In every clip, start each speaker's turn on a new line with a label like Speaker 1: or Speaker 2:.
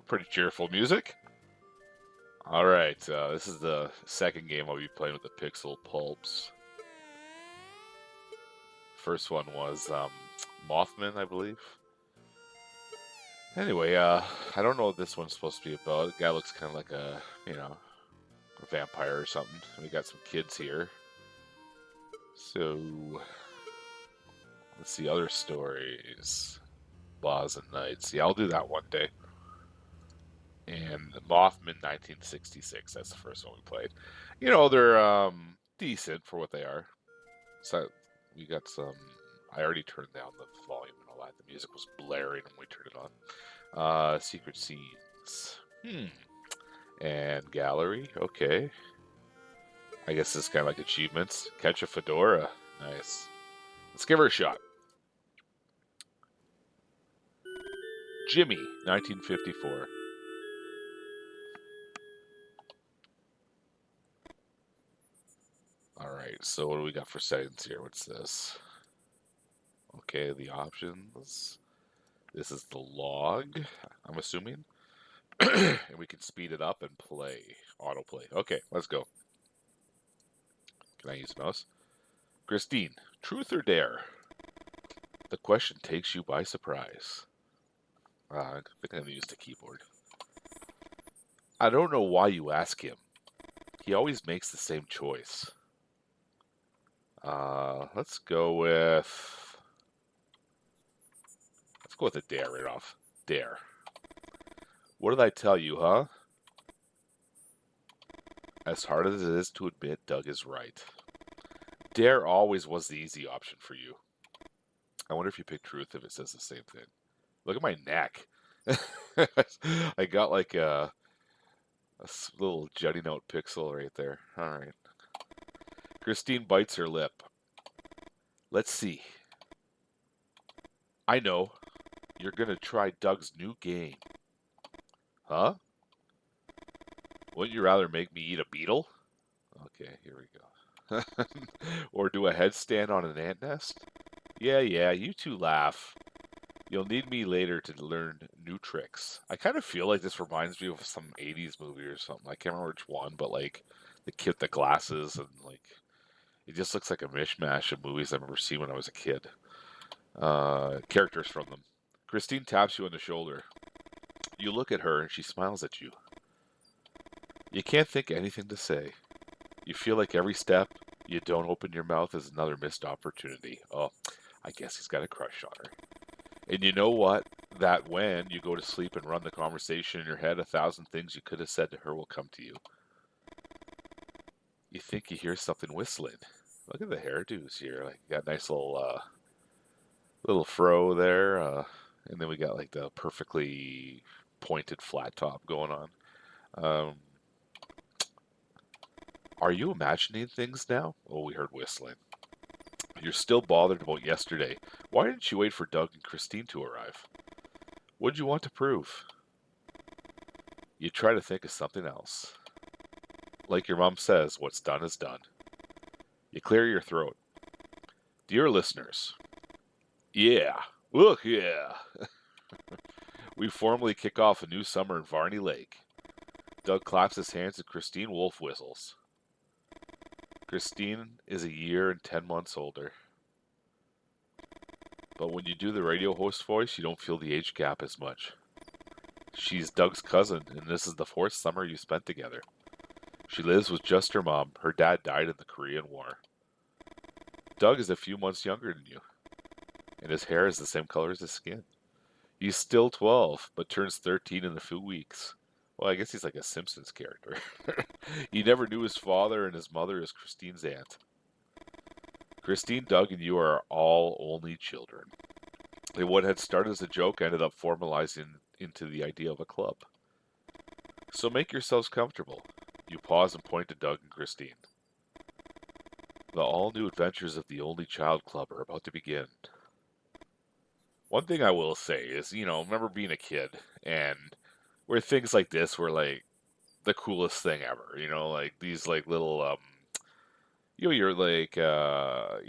Speaker 1: Pretty cheerful music. Alright, this is the second game I'll be playing with the Pixel Pulps. First one was Mothman, I believe. Anyway, I don't know what this one's supposed to be about. The guy looks kind of like a vampire or something. We got some kids here. So, let's see other stories. Laws and Knights. Yeah, I'll do that one day. And Mothman 1966, that's the first one we played. You know, they're decent for what they are. So we got some. I already turned down the volume and all that. The music was blaring when we turned it on. Secret scenes. And gallery. Okay. I guess this is kind of like achievements. Catch a fedora. Nice. Let's give her a shot. Jimmy, 1954. Alright, so what do we got for settings here? What's this? Okay, the options. This is the log, I'm assuming. And we can speed it up and play. Autoplay. Okay, let's go. Can I use mouse? Christine, truth or dare? The question takes you by surprise. I think I'm going to use the keyboard. I don't know why you ask him. He always makes the same choice. Let's go with a dare right off. Dare. What did I tell you, huh? As hard as it is to admit, Doug is right. Dare always was the easy option for you. I wonder if you pick truth if it says the same thing. Look at my neck. I got like a little jutting out pixel right there. Alright. Christine bites her lip. Let's see. I know. You're gonna try Doug's new game. Huh? Wouldn't you rather make me eat a beetle? Okay, here we go. Or do a headstand on an ant nest? Yeah, you two laugh. You'll need me later to learn new tricks. I kind of feel like this reminds me of some 80s movie or something. I can't remember which one, but like the kid with the glasses and like it just looks like a mishmash of movies I've ever seen when I was a kid. Characters from them. Christine taps you on the shoulder. You look at her and she smiles at you. You can't think anything to say. You feel like every step you don't open your mouth is another missed opportunity. Oh, I guess he's got a crush on her. And you know what? That when you go to sleep and run the conversation in your head, 1,000 things you could have said to her will come to you. You think you hear something whistling. Look at the hairdos here. Like, you got a nice little fro there. And then we got like the perfectly pointed flat top going on. Are you imagining things now? Oh, we heard whistling. You're still bothered about yesterday. Why didn't you wait for Doug and Christine to arrive? What'd you want to prove? You try to think of something else. Like your mom says, what's done is done. You clear your throat. Dear listeners, yeah, look, yeah. We formally kick off a new summer in Varney Lake. Doug claps his hands and Christine wolf whistles. Christine is a year and 10 months older. But when you do the radio host voice, you don't feel the age gap as much. She's Doug's cousin, and this is the 4th summer you spent together. She lives with just her mom. Her dad died in the Korean War. Doug is a few months younger than you, and his hair is the same color as his skin. He's still 12, but turns 13 in a few weeks. Well, I guess he's like a Simpsons character. He never knew his father, and his mother is Christine's aunt. Christine, Doug, and you are all only children. And what had started as a joke ended up formalizing into the idea of a club. So make yourselves comfortable. You pause and point to Doug and Christine. The all-new adventures of the Only Child Club are about to begin. One thing I will say is, remember being a kid and where things like this were like the coolest thing ever, like these like little you're like you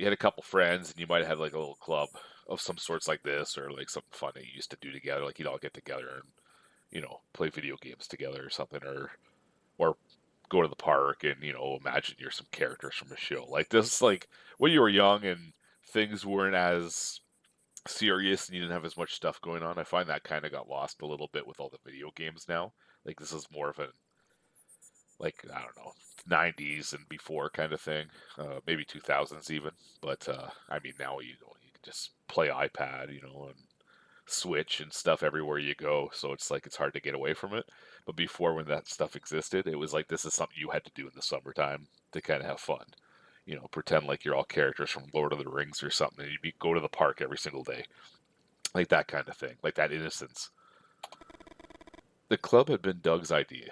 Speaker 1: had a couple friends and you might have had like a little club of some sorts like this or like something fun that you used to do together, like you'd all get together and play video games together or something, or go to the park and imagine you're some characters from a show like this. Like when you were young and things weren't as serious and you didn't have as much stuff going on. I find that kind of got lost a little bit with all the video games now. Like this is more of a like I don't know 90s and before kind of thing, maybe 2000s even. But I mean now you can just play iPad, and Switch and stuff everywhere you go. So it's like it's hard to get away from it. But before, when that stuff existed, it was like this is something you had to do in the summertime to kind of have fun. Pretend like you're all characters from Lord of the Rings or something. And you'd go to the park every single day, like that kind of thing, like that innocence. The club had been Doug's idea,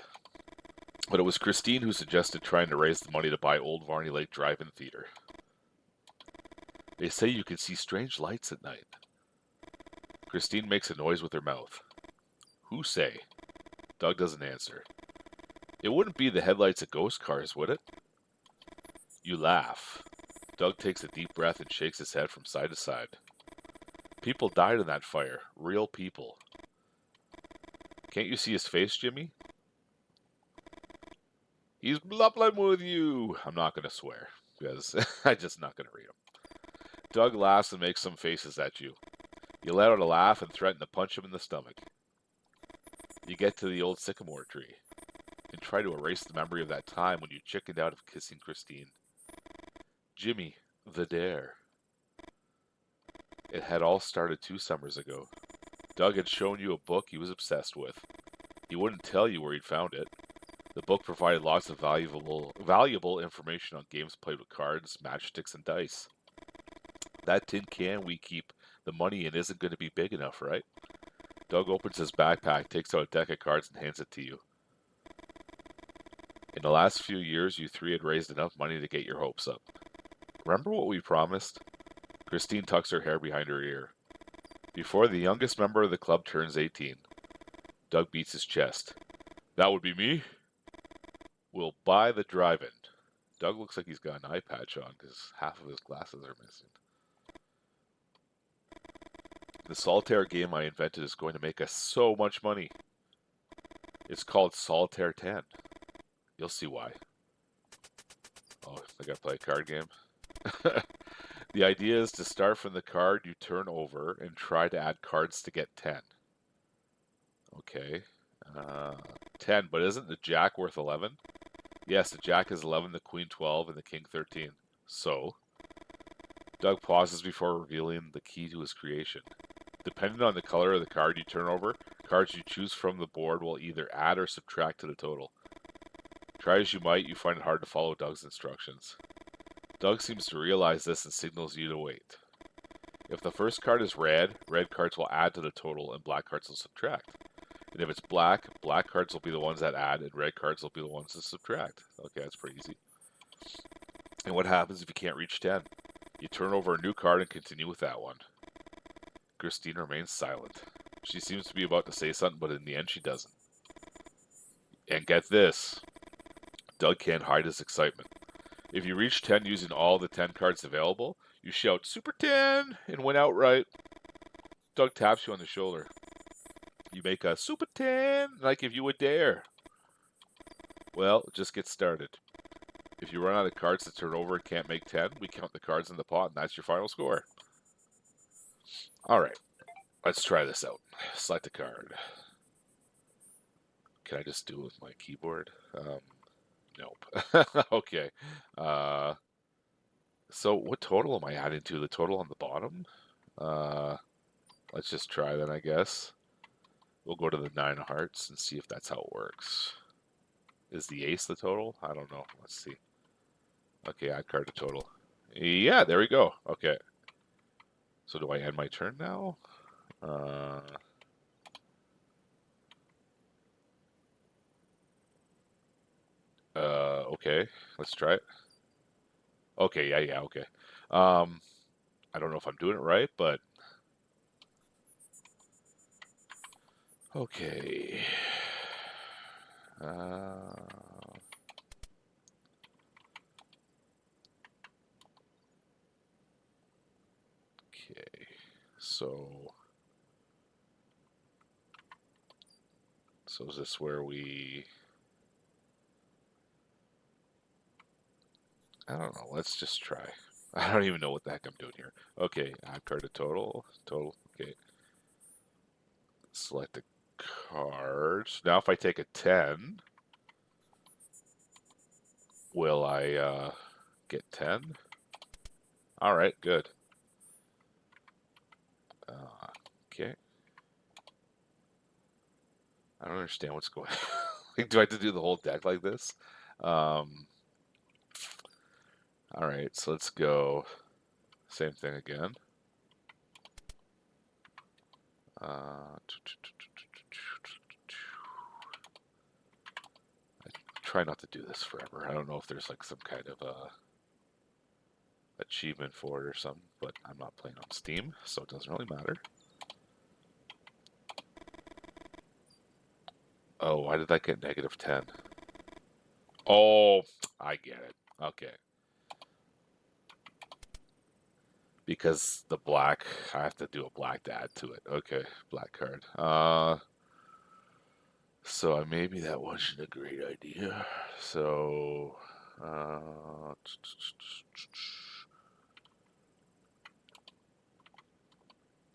Speaker 1: but it was Christine who suggested trying to raise the money to buy old Varney Lake Drive-In Theater. They say you can see strange lights at night. Christine makes a noise with her mouth. Who say? Doug doesn't answer. It wouldn't be the headlights of ghost cars, would it? You laugh. Doug takes a deep breath and shakes his head from side to side. People died in that fire. Real people. Can't you see his face, Jimmy? He's bluffing with you. I'm not going to swear, because I'm just not going to read him. Doug laughs and makes some faces at you. You let out a laugh and threaten to punch him in the stomach. You get to the old sycamore tree and try to erase the memory of that time when you chickened out of kissing Christine. Jimmy, the dare. It had all started 2 summers ago. Doug had shown you a book he was obsessed with. He wouldn't tell you where he'd found it. The book provided lots of valuable information on games played with cards, matchsticks, and dice. That tin can we keep the money in isn't going to be big enough, right? Doug opens his backpack, takes out a deck of cards, and hands it to you. In the last few years, you three had raised enough money to get your hopes up. Remember what we promised? Christine tucks her hair behind her ear. Before the youngest member of the club turns 18, Doug beats his chest. That would be me? We'll buy the drive-in. Doug looks like he's got an eye patch on because half of his glasses are missing. The solitaire game I invented is going to make us so much money. It's called Solitaire 10. You'll see why. Oh, I gotta play a card game. The idea is to start from the card you turn over and try to add cards to get 10. Okay. 10, but isn't the jack worth 11? Yes, the jack is 11, the queen 12, and the king 13. So, Doug pauses before revealing the key to his creation. Depending on the color of the card you turn over, cards you choose from the board will either add or subtract to the total. Try as you might, you find it hard to follow Doug's instructions. Doug seems to realize this and signals you to wait. If the first card is red, red cards will add to the total and black cards will subtract. And if it's black, black cards will be the ones that add and red cards will be the ones that subtract. Okay, that's pretty easy. And what happens if you can't reach 10? You turn over a new card and continue with that one. Christine remains silent. She seems to be about to say something, but in the end she doesn't. And get this. Doug can't hide his excitement. If you reach 10 using all the 10 cards available, you shout Super 10 and win outright. Doug taps you on the shoulder. You make a Super 10 and I give you a dare. Well, just get started. If you run out of cards to turn over and can't make 10, we count the cards in the pot and that's your final score. Alright, let's try this out. Select a card. Can I just do it with my keyboard? Nope. Okay. So what total am I adding to? The total on the bottom? Let's just try that, I guess. We'll go to the 9 of hearts and see if that's how it works. Is the ace the total? I don't know. Let's see. Okay, add card to total. Yeah, there we go. Okay. So do I end my turn now? Okay. Let's try it. Okay, yeah, okay. I don't know if I'm doing it right, but... Okay. Okay. So... So is this where we... I don't know. Let's just try. I don't even know what the heck I'm doing here. Okay, add card to total. Total. Okay. Select a card. Now if I take a 10, will I get 10? Alright, good. Okay. I don't understand what's going on. Like, do I have to do the whole deck like this? Alright, so let's go. Same thing again. I try not to do this forever. I don't know if there's like some kind of achievement for it or something, but I'm not playing on Steam, so it doesn't really matter. Oh, why did that get negative 10? Oh, I get it. Okay. Because the black, I have to do a black to add to it. Okay, black card. So maybe that wasn't a great idea. So,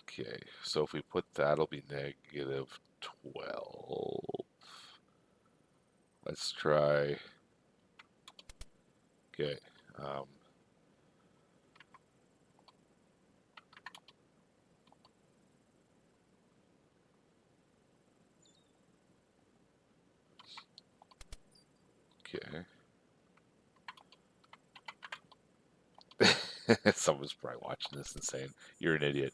Speaker 1: okay. So if we put that, it'll be negative 12. Let's try. Okay. Okay. Someone's probably watching this and saying, "You're an idiot."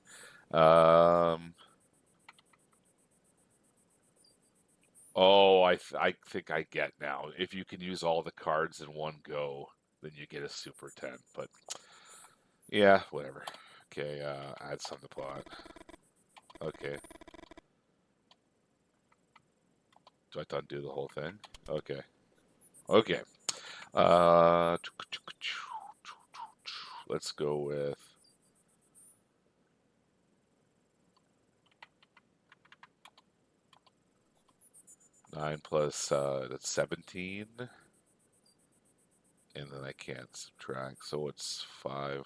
Speaker 1: Oh, I think I get now. If you can use all the cards in one go, then you get a super 10. But yeah, whatever. Okay, add some to plot. Okay. Do I have to undo the whole thing? Okay. Okay. Uh, let's go with 9 plus that's 17, and then I can't subtract, so it's 5.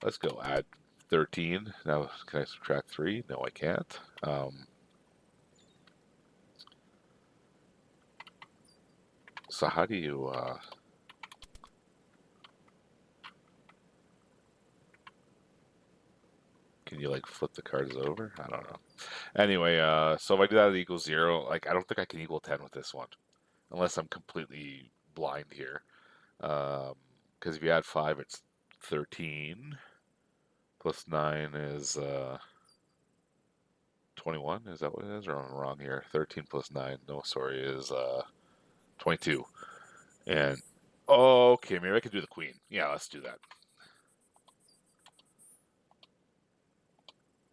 Speaker 1: Let's go add 13. Now, can I subtract 3? No, I can't. So how do you can you like flip the cards over? I don't know. Anyway, so if I do that, it equals 0. Like, I don't think I can equal 10 with this one, unless I'm completely blind here. Because if you add 5, it's 13. Plus 9 is 21. Is that what it is? Or I'm wrong here? 13 plus 9, no, sorry, is 22. And, oh, okay, maybe I could do the queen. Yeah, let's do that.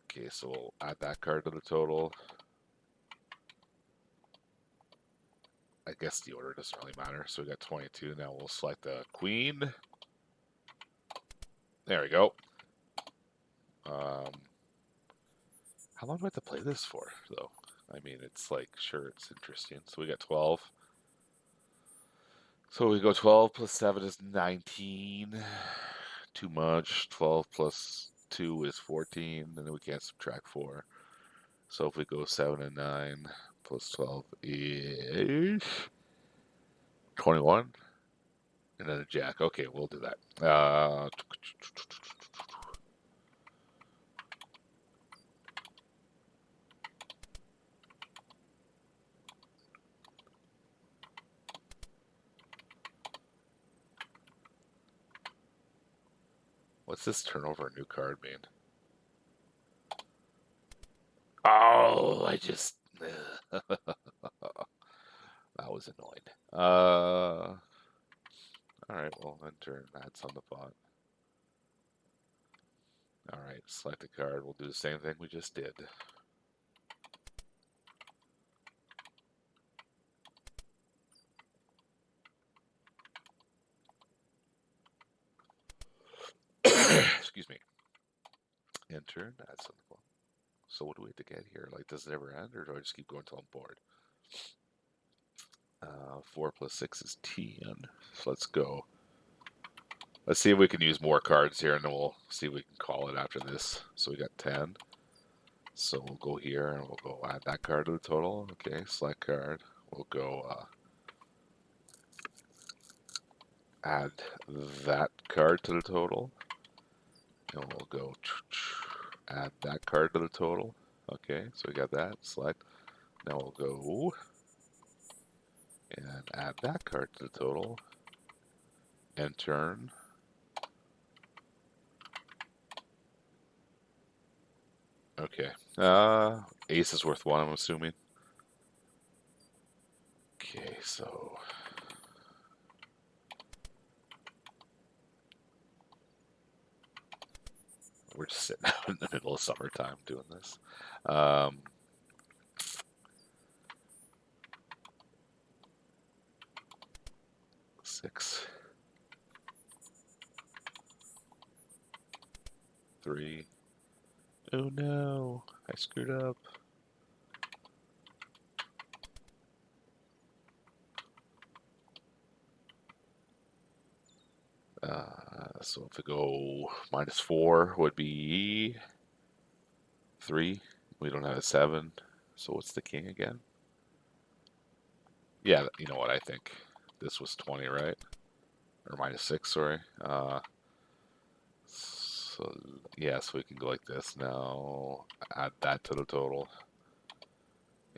Speaker 1: Okay, so we'll add that card to the total. I guess the order doesn't really matter. So we got 22. Now we'll select the queen. There we go. How long do I have to play this for, though? I mean, it's like, sure, it's interesting. So we got 12. So we go 12 plus 7 is 19. Too much. 12 plus 2 is 14, and then we can't subtract 4. So if we go 7 and 9 plus 12 is 21. And then a jack. Okay, we'll do that. What's this turnover a new card mean? Oh, I just... that was annoying. Alright, well, enter and add some to pot. Alright, select a card. We'll do the same thing we just did. Excuse me. Enter and add some to pot. So what do we have to get here? Like, does it ever end, or do I just keep going until I'm bored? 4 plus 6 is 10. So let's go. Let's see if we can use more cards here, and then we'll see if we can call it after this. So we got 10. So we'll go here, and we'll go add that card to the total. Okay, select card. We'll go add that card to the total. And we'll go add that card to the total. Okay, so we got that. Select. Now we'll go and add that card to the total. And turn. Okay. Ace is worth 1, I'm assuming. Okay, so we're just sitting out in the middle of summertime doing this. 6, 3. Oh no, I screwed up. So if I go -4 would be 3. We don't have a 7. So what's the king again? Yeah, you know what, I think this was 20, right? Or -6, sorry. So yeah, so we can go like this now. Add that to the total.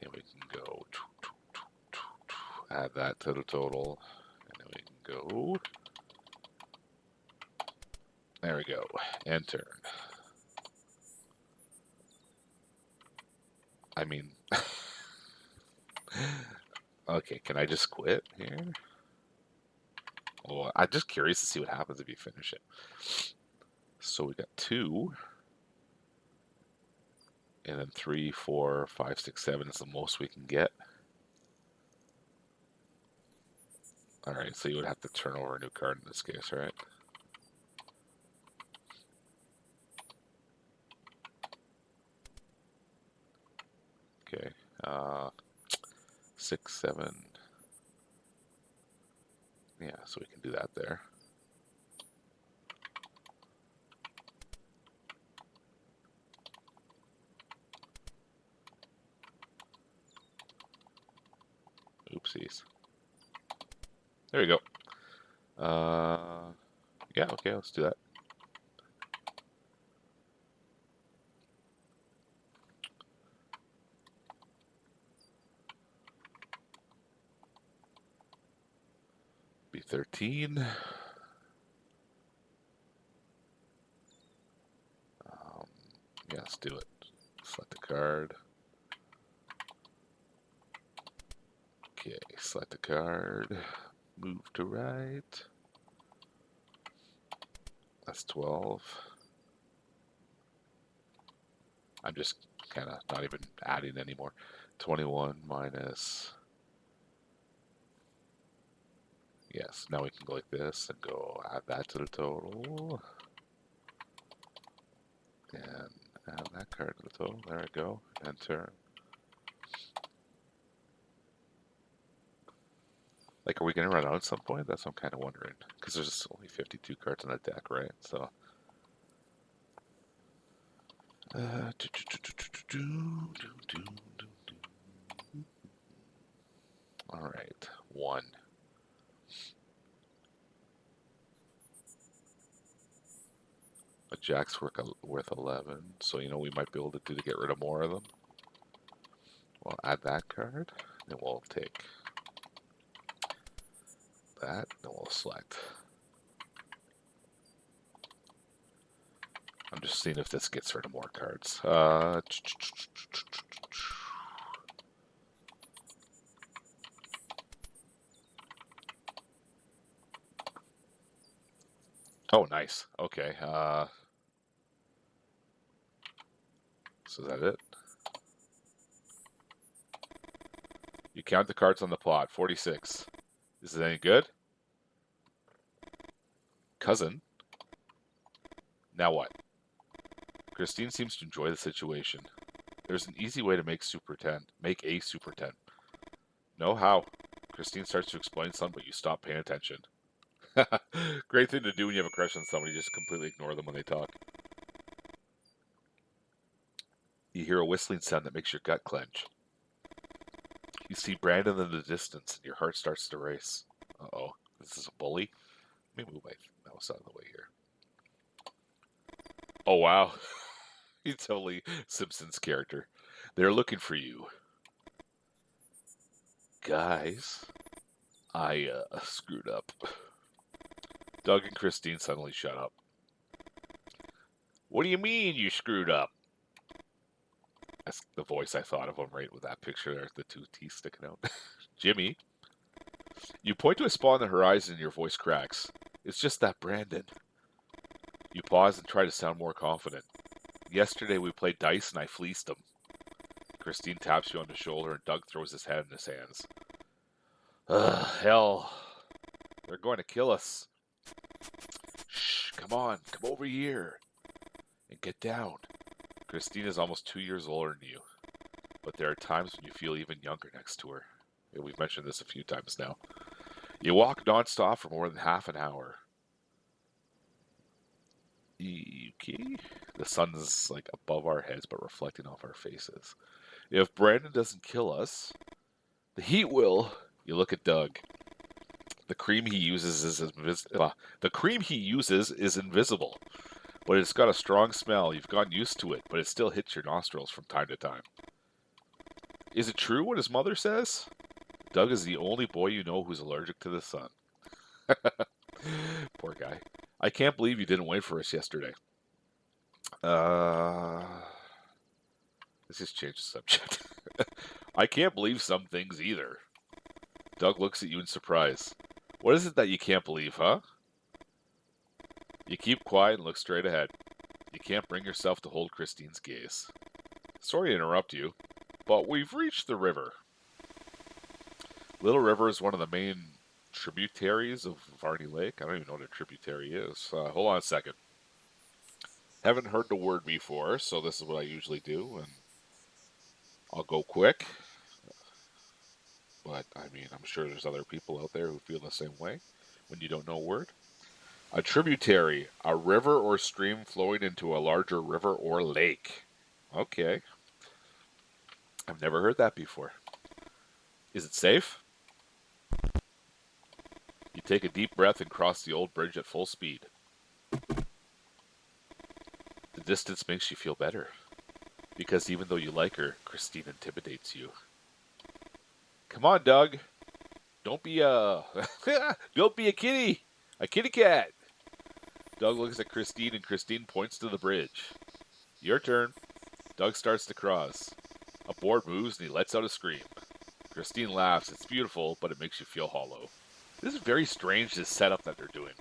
Speaker 1: And we can go add that to the total. And then we can go. There we go. Enter. I mean, okay, can I just quit here? Well, I'm just curious to see what happens if you finish it. So we got 2, and then 3, 4, 5, 6, 7 is the most we can get. All right, so you would have to turn over a new card in this case, right? Okay, 6, 7. Yeah, so we can do that there. Oopsies. There we go. Yeah, okay, let's do that. Be 13. Yeah, let's do it. Select the card. Okay, select the card. Move to right. That's 12. I'm just kind of not even adding anymore. 21 minus. Yes, now we can go like this and go add that to the total. And add that card to the total. There we go. Enter. Like, are we going to run out at some point? That's what I'm kind of wondering. Because there's only 52 cards in the deck, right? So. All right, 1. A jack's worth 11, so you know we might be able to do to get rid of more of them. We'll add that card, then we'll take that, then we'll select. I'm just seeing if this gets rid of more cards. Oh, nice. Okay. So is that it? You count the cards on the plot. 46. Is it any good? Cousin? Now what? Christine seems to enjoy the situation. There's an easy way to make a Super 10. No, how? Christine starts to explain something, but you stop paying attention. Great thing to do when you have a crush on somebody, just completely ignore them when they talk. You hear a whistling sound that makes your gut clench. You see Brandon in the distance, and your heart starts to race. Uh-oh, this is a bully? Let me move my mouse out of the way here. Oh, wow. He's totally Simpsons character. They're looking for you. Guys, I screwed up. Doug and Christine suddenly shut up. What do you mean you screwed up? That's the voice I thought of him right with that picture there, the two teeth sticking out. Jimmy, you point to a spot on the horizon and your voice cracks. It's just that Brandon. You pause and try to sound more confident. Yesterday we played dice and I fleeced him. Christine taps you on the shoulder and Doug throws his head in his hands. Ugh, hell. They're going to kill us. Shh, come on, come over here. And get down. Christine is almost 2 years older than you. But there are times when you feel even younger next to her. Yeah, we've mentioned this a few times now. You walk nonstop for more than half an hour. Okay. The sun's like above our heads but reflecting off our faces. If Brandon doesn't kill us, the heat will. You look at Doug. The cream he uses is invisible, but it's got a strong smell. You've gotten used to it, but it still hits your nostrils from time to time. Is it true what his mother says? Doug is the only boy you know who's allergic to the sun. Poor guy. I can't believe you didn't wait for us yesterday. Let's just change the subject. I can't believe some things either. Doug looks at you in surprise. What is it that you can't believe, huh? You keep quiet and look straight ahead. You can't bring yourself to hold Christine's gaze. Sorry to interrupt you, but we've reached the river. Little River is one of the main tributaries of Varney Lake. I don't even know what a tributary is. Hold on a second. Haven't heard the word before, so this is what I usually do, and I'll go quick. But, I mean, I'm sure there's other people out there who feel the same way when you don't know a word. A tributary, a river or stream flowing into a larger river or lake. Okay. I've never heard that before. Is it safe? You take a deep breath and cross the old bridge at full speed. The distance makes you feel better. Because even though you like her, Christine intimidates you. Come on, Doug. Don't be a... Don't be a kitty. A kitty cat. Doug looks at Christine and Christine points to the bridge. Your turn. Doug starts to cross. A board moves and he lets out a scream. Christine laughs. It's beautiful, but it makes you feel hollow. This is very strange, this setup that they're doing.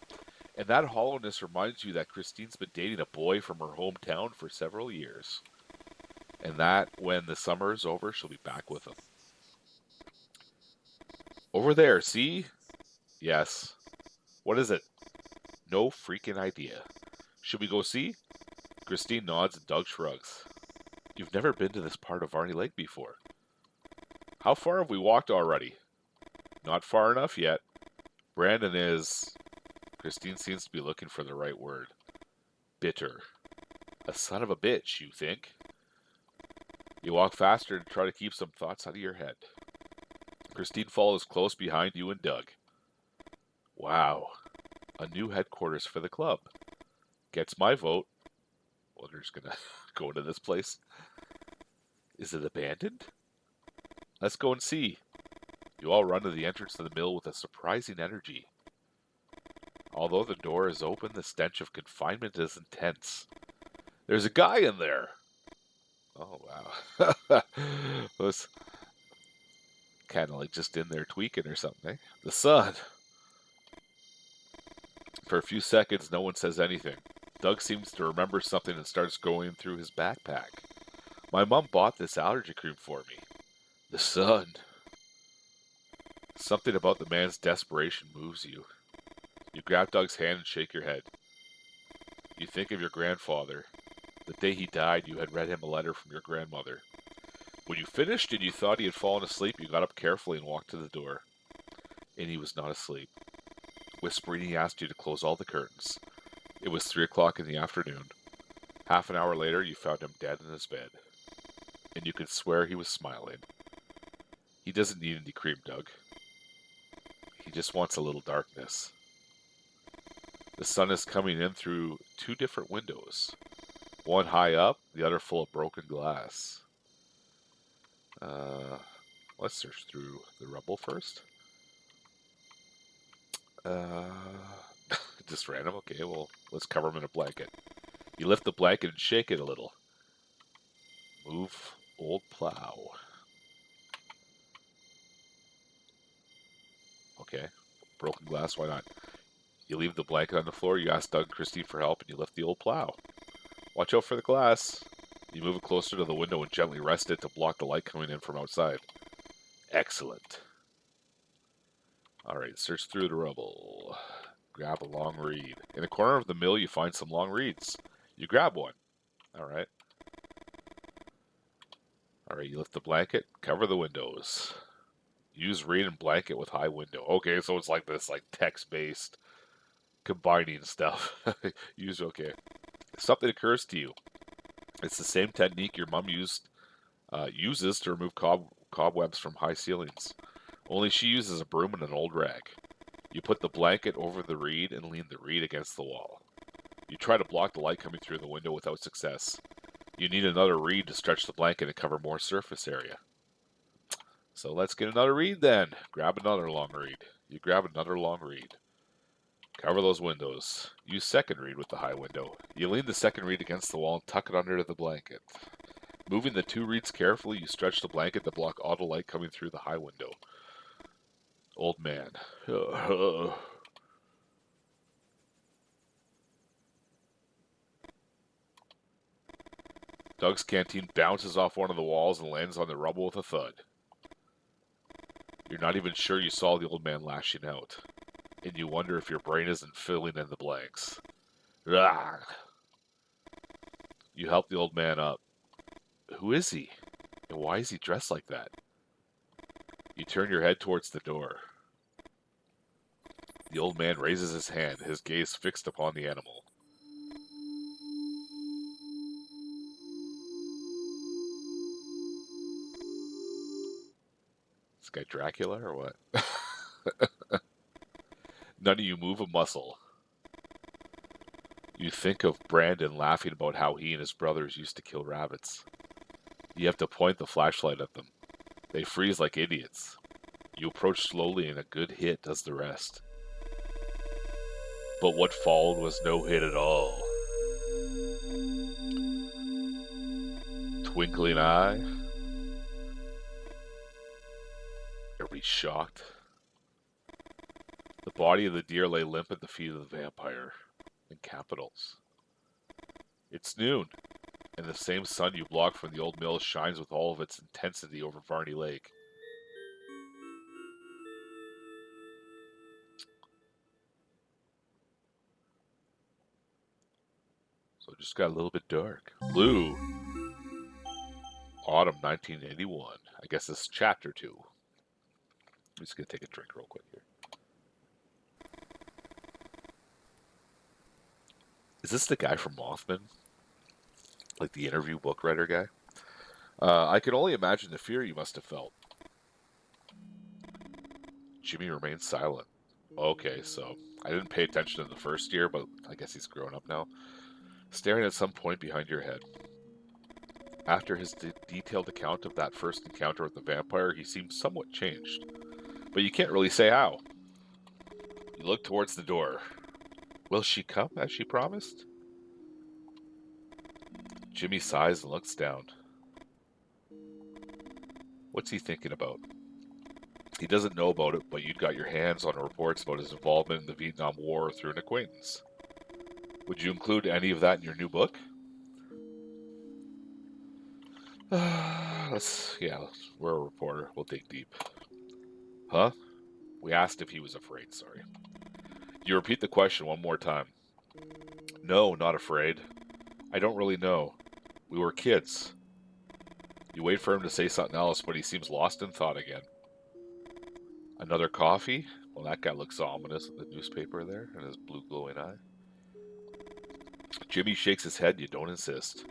Speaker 1: And that hollowness reminds you that Christine's been dating a boy from her hometown for several years. And that when the summer is over, she'll be back with him. Over there, see? Yes. What is it? No freaking idea. Should we go see? Christine nods and Doug shrugs. You've never been to this part of Varney Lake before. How far have we walked already? Not far enough yet. Brandon is... Christine seems to be looking for the right word. Bitter. A son of a bitch, you think? You walk faster and try to keep some thoughts out of your head. Christine follows close behind you and Doug. Wow. A new headquarters for the club. Gets my vote. Wonder's gonna go into this place. Is it abandoned? Let's go and see. You all run to the entrance to the mill with a surprising energy. Although the door is open, the stench of confinement is intense. There's a guy in there. Oh, wow. Was kind of like just in there tweaking or something, eh? The sun. For a few seconds, no one says anything. Doug seems to remember something and starts going through his backpack. My mom bought this allergy cream for me. The sun. Something about the man's desperation moves you. You grab Doug's hand and shake your head. You think of your grandfather. The day he died, you had read him a letter from your grandmother. When you finished and you thought he had fallen asleep, you got up carefully and walked to the door. And he was not asleep. Whispering, he asked you to close all the curtains. It was 3 o'clock in the afternoon. Half an hour later, you found him dead in his bed. And you could swear he was smiling. He doesn't need any cream, Doug. He just wants a little darkness. The sun is coming in through 2 different windows. One high up, the other full of broken glass. Let's search through the rubble first. Just random? Okay, well, let's cover him in a blanket. You lift the blanket and shake it a little. Move old plow. Okay, broken glass, why not? You leave the blanket on the floor, you ask Doug and Christine for help, and you lift the old plow. Watch out for the glass. You move it closer to the window and gently rest it to block the light coming in from outside. Excellent. Alright, search through the rubble. Grab a long reed. In the corner of the mill, you find some long reeds. You grab one. Alright. Alright, you lift the blanket, cover the windows. Use reed and blanket with high window. Okay, so it's like this, like text-based combining stuff. Okay. Something occurs to you. It's the same technique your mom uses to remove cobwebs from high ceilings. Only she uses a broom and an old rag. You put the blanket over the reed and lean the reed against the wall. You try to block the light coming through the window without success. You need another reed to stretch the blanket and cover more surface area. So let's get another reed then. Grab another long reed. You grab another long reed. Cover those windows. Use second reed with the high window. You lean the second reed against the wall and tuck it under the blanket. Moving the 2 reeds carefully, you stretch the blanket to block all the light coming through the high window. Old man. Doug's canteen bounces off one of the walls and lands on the rubble with a thud. You're not even sure you saw the old man lashing out, and you wonder if your brain isn't filling in the blanks. Rah! You help the old man up. Who is he? And why is he dressed like that? You turn your head towards the door. The old man raises his hand, his gaze fixed upon the animal. This guy Dracula or what? None of you move a muscle. You think of Brandon laughing about how he and his brothers used to kill rabbits. You have to point the flashlight at them. They freeze like idiots. You approach slowly and a good hit does the rest. But what followed was no hit at all. Twinkling eye. Everybody shocked. The body of the deer lay limp at the feet of the vampire, in capitals. It's noon, and the same sun you blocked from the old mill shines with all of its intensity over Varney Lake. So it just got a little bit dark. Blue. Autumn 1981. I guess this is chapter 2. I'm just going to take a drink real quick here. Is this the guy from Mothman? Like the interview book writer guy? I can only imagine the fear you must have felt. Jimmy remained silent. Okay, so I didn't pay attention in the first year, but I guess he's grown up now. Staring at some point behind your head. After his detailed account of that first encounter with the vampire, he seemed somewhat changed. But you can't really say how. You look towards the door. Will she come as she promised? Jimmy sighs and looks down. What's he thinking about? He doesn't know about it, but you'd got your hands on reports about his involvement in the Vietnam War through an acquaintance. Would you include any of that in your new book? We're a reporter. We'll dig deep. Huh? We asked if he was afraid, sorry. You repeat the question one more time. No, not afraid. I don't really know. We were kids. You wait for him to say something else, but he seems lost in thought again. Another coffee? Well, that guy looks ominous with the newspaper there and his blue glowing eye. Jimmy shakes his head. You don't insist.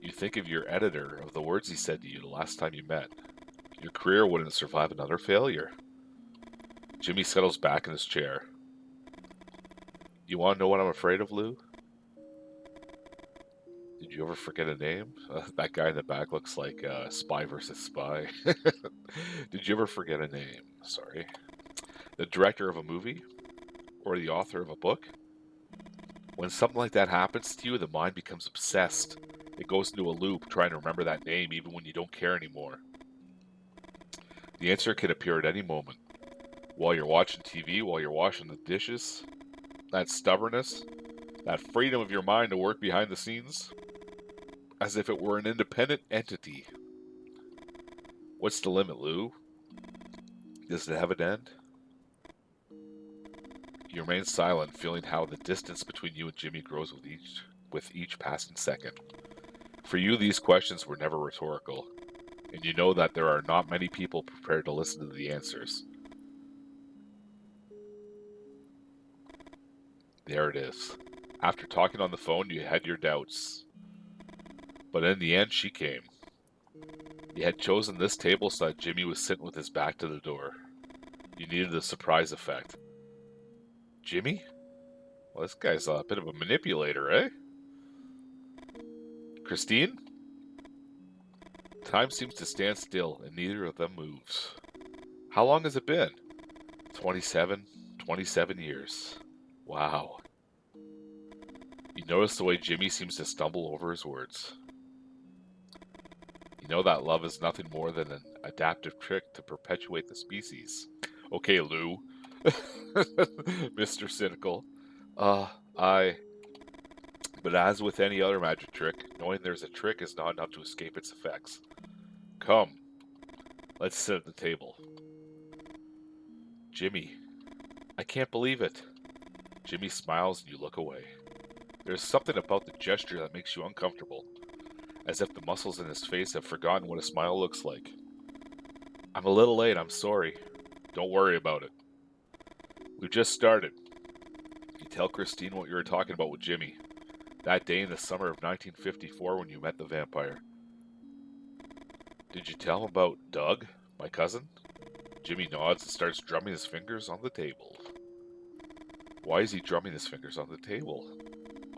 Speaker 1: You think of your editor, of the words he said to you the last time you met. Your career wouldn't survive another failure. Jimmy settles back in his chair. You want to know what I'm afraid of, Lou? Did you ever forget a name? That guy in the back looks like Spy versus Spy. Did you ever forget a name? Sorry. The director of a movie? Or the author of a book? When something like that happens to you, the mind becomes obsessed. It goes into a loop trying to remember that name even when you don't care anymore. The answer can appear at any moment. While you're watching TV, while you're washing the dishes. That stubbornness, that freedom of your mind to work behind the scenes, as if it were an independent entity. What's the limit, Lou? Does it have an end? You remain silent, feeling how the distance between you and Jimmy grows with each passing second. For you, these questions were never rhetorical, and you know that there are not many people prepared to listen to the answers. There it is. After talking on the phone, you had your doubts. But in the end, she came. You had chosen this table so that Jimmy was sitting with his back to the door. You needed the surprise effect. Jimmy? Well, this guy's a bit of a manipulator, eh? Christine? Time seems to stand still, and neither of them moves. How long has it been? 27 years. Wow. You notice the way Jimmy seems to stumble over his words. You know that love is nothing more than an adaptive trick to perpetuate the species. Okay, Lou. Mr. Cynical. But as with any other magic trick, knowing there's a trick is not enough to escape its effects. Come, let's sit at the table. Jimmy, I can't believe it. Jimmy smiles and you look away. There's something about the gesture that makes you uncomfortable, as if the muscles in his face have forgotten what a smile looks like. I'm a little late, I'm sorry. Don't worry about it. We've just started. You tell Christine what you were talking about with Jimmy. That day in the summer of 1954 when you met the vampire. Did you tell him about Doug, my cousin? Jimmy nods and starts drumming his fingers on the table. Why is he drumming his fingers on the table?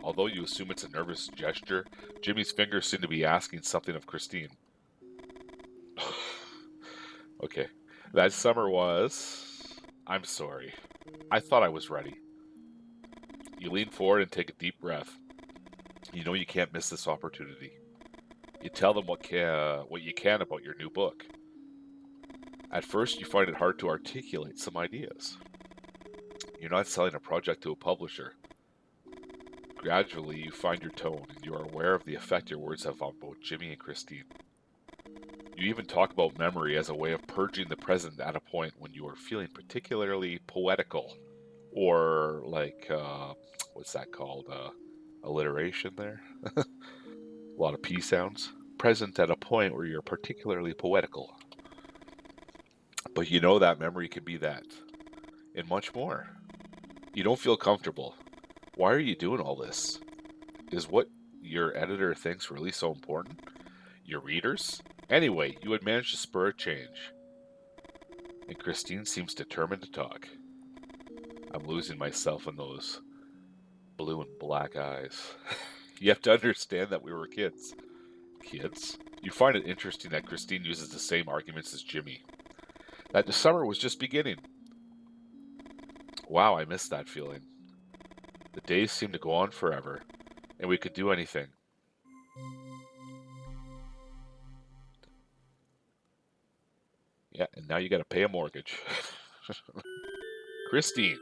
Speaker 1: Although you assume it's a nervous gesture, Jimmy's fingers seem to be asking something of Christine. Okay. That summer was... I'm sorry. I thought I was ready. You lean forward and take a deep breath. You know you can't miss this opportunity. You tell them what you can about your new book. At first, you find it hard to articulate some ideas. You're not selling a project to a publisher. Gradually, you find your tone, and you are aware of the effect your words have on both Jimmy and Christine. You even talk about memory as a way of purging the present at a point when you are feeling particularly poetical. Or, like, what's that called? Alliteration there? A lot of P sounds. Present at a point where you're particularly poetical. But you know that memory can be that, and much more. You don't feel comfortable. Why are you doing all this? Is what your editor thinks really so important? Your readers? Anyway, you had managed to spur a change. And Christine seems determined to talk. I'm losing myself in those blue and black eyes. You have to understand that we were kids. Kids? You find it interesting that Christine uses the same arguments as Jimmy. That the summer was just beginning. Wow, I miss that feeling. The days seemed to go on forever, and we could do anything. Yeah, and now you gotta pay a mortgage. Christine.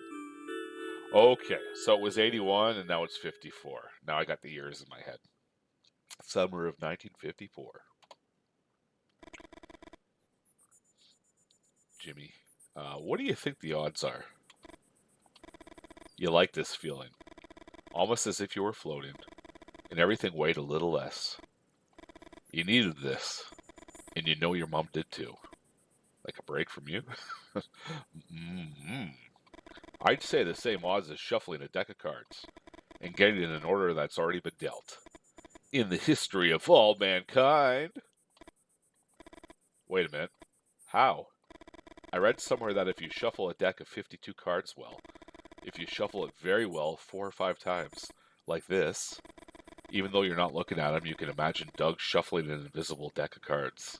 Speaker 1: Okay, so it was 81 and now it's 54. Now I got the years in my head. Summer of 1954. Jimmy, what do you think the odds are? You like this feeling. Almost as if you were floating, and everything weighed a little less. You needed this, and you know your mom did too. Like a break from you? Mm-hmm. I'd say the same odds as shuffling a deck of cards and getting in an order that's already been dealt. In the history of all mankind. Wait a minute. How? I read somewhere that if you shuffle a deck of 52 cards well, if you shuffle it very well 4 or 5 times, like this, even though you're not looking at them, you can imagine Doug shuffling an invisible deck of cards.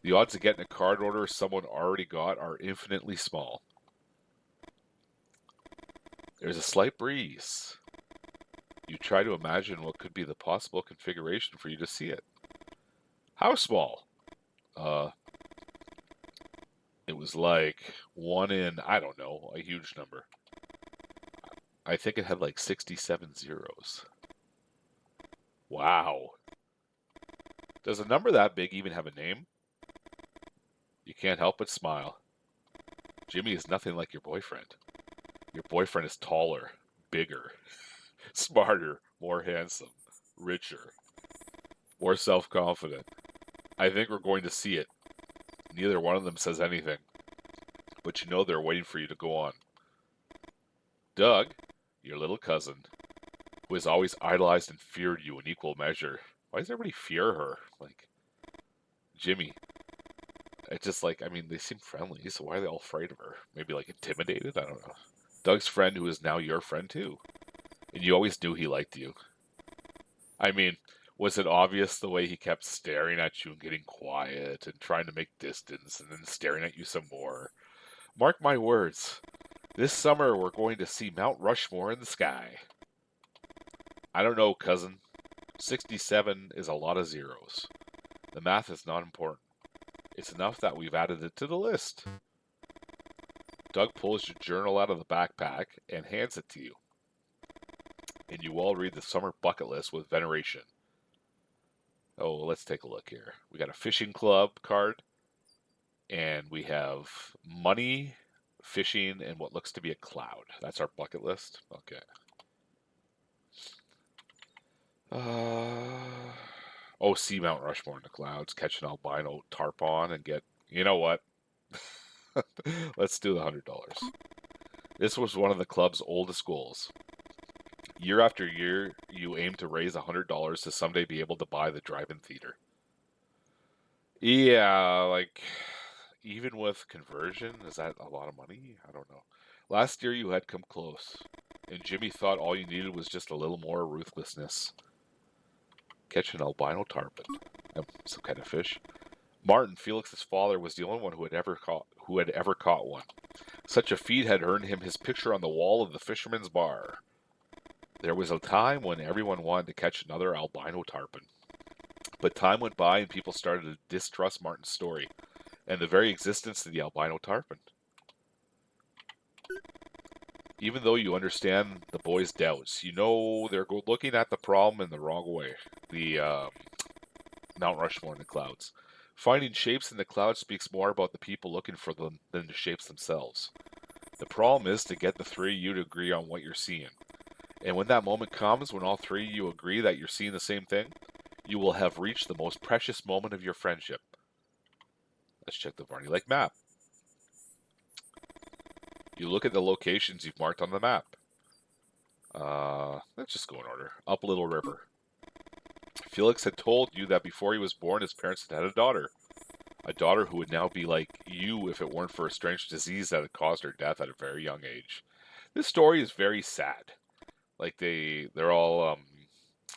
Speaker 1: The odds of getting a card order someone already got are infinitely small. There's a slight breeze. You try to imagine what could be the possible configuration for you to see it. How small? It was like 1 in, I don't know, a huge number. I think it had like 67 zeros. Wow. Does a number that big even have a name? You can't help but smile. Jimmy is nothing like your boyfriend. Your boyfriend is taller, bigger, smarter, more handsome, richer, more self-confident. I think we're going to see it. Neither one of them says anything, but you know they're waiting for you to go on. Doug, your little cousin, who has always idolized and feared you in equal measure. Why does everybody fear her? Like, Jimmy. It's just like, I mean, they seem friendly, so why are they all afraid of her? Maybe like intimidated? I don't know. Doug's friend who is now your friend too. And you always knew he liked you. I mean, was it obvious the way he kept staring at you and getting quiet and trying to make distance and then staring at you some more? Mark my words. This summer we're going to see Mount Rushmore in the sky. I don't know, cousin. 67 is a lot of zeros. The math is not important. It's enough that we've added it to the list. Doug pulls your journal out of the backpack and hands it to you. And you all read the summer bucket list with veneration. Oh, let's take a look here. We got a fishing club card, and we have money, fishing, and what looks to be a cloud. That's our bucket list. Okay. See Mount Rushmore in the clouds, catch an albino tarpon, and get. You know what? Let's do the $100. This was one of the club's oldest goals. Year after year, you aim to raise $100 to someday be able to buy the drive-in theater. Yeah, like, even with conversion, is that a lot of money? I don't know. Last year you had come close, and Jimmy thought all you needed was just a little more ruthlessness. Catch an albino tarpon, some kind of fish. Martin, Felix's father, was the only one who had ever caught one. Such a feat had earned him his picture on the wall of the fisherman's bar. There was a time when everyone wanted to catch another albino tarpon. But time went by and people started to distrust Martin's story and the very existence of the albino tarpon. Even though you understand the boys' doubts, you know they're looking at the problem in the wrong way. The Mount Rushmore in the clouds. Finding shapes in the clouds speaks more about the people looking for them than the shapes themselves. The problem is to get the three of you to agree on what you're seeing. And when that moment comes, when all three of you agree that you're seeing the same thing, you will have reached the most precious moment of your friendship. Let's check the Varney Lake map. You look at the locations you've marked on the map. Let's just go in order. Up Little River. Felix had told you that before he was born, his parents had had a daughter. A daughter who would now be like you if it weren't for a strange disease that had caused her death at a very young age. This story is very sad. Like they're all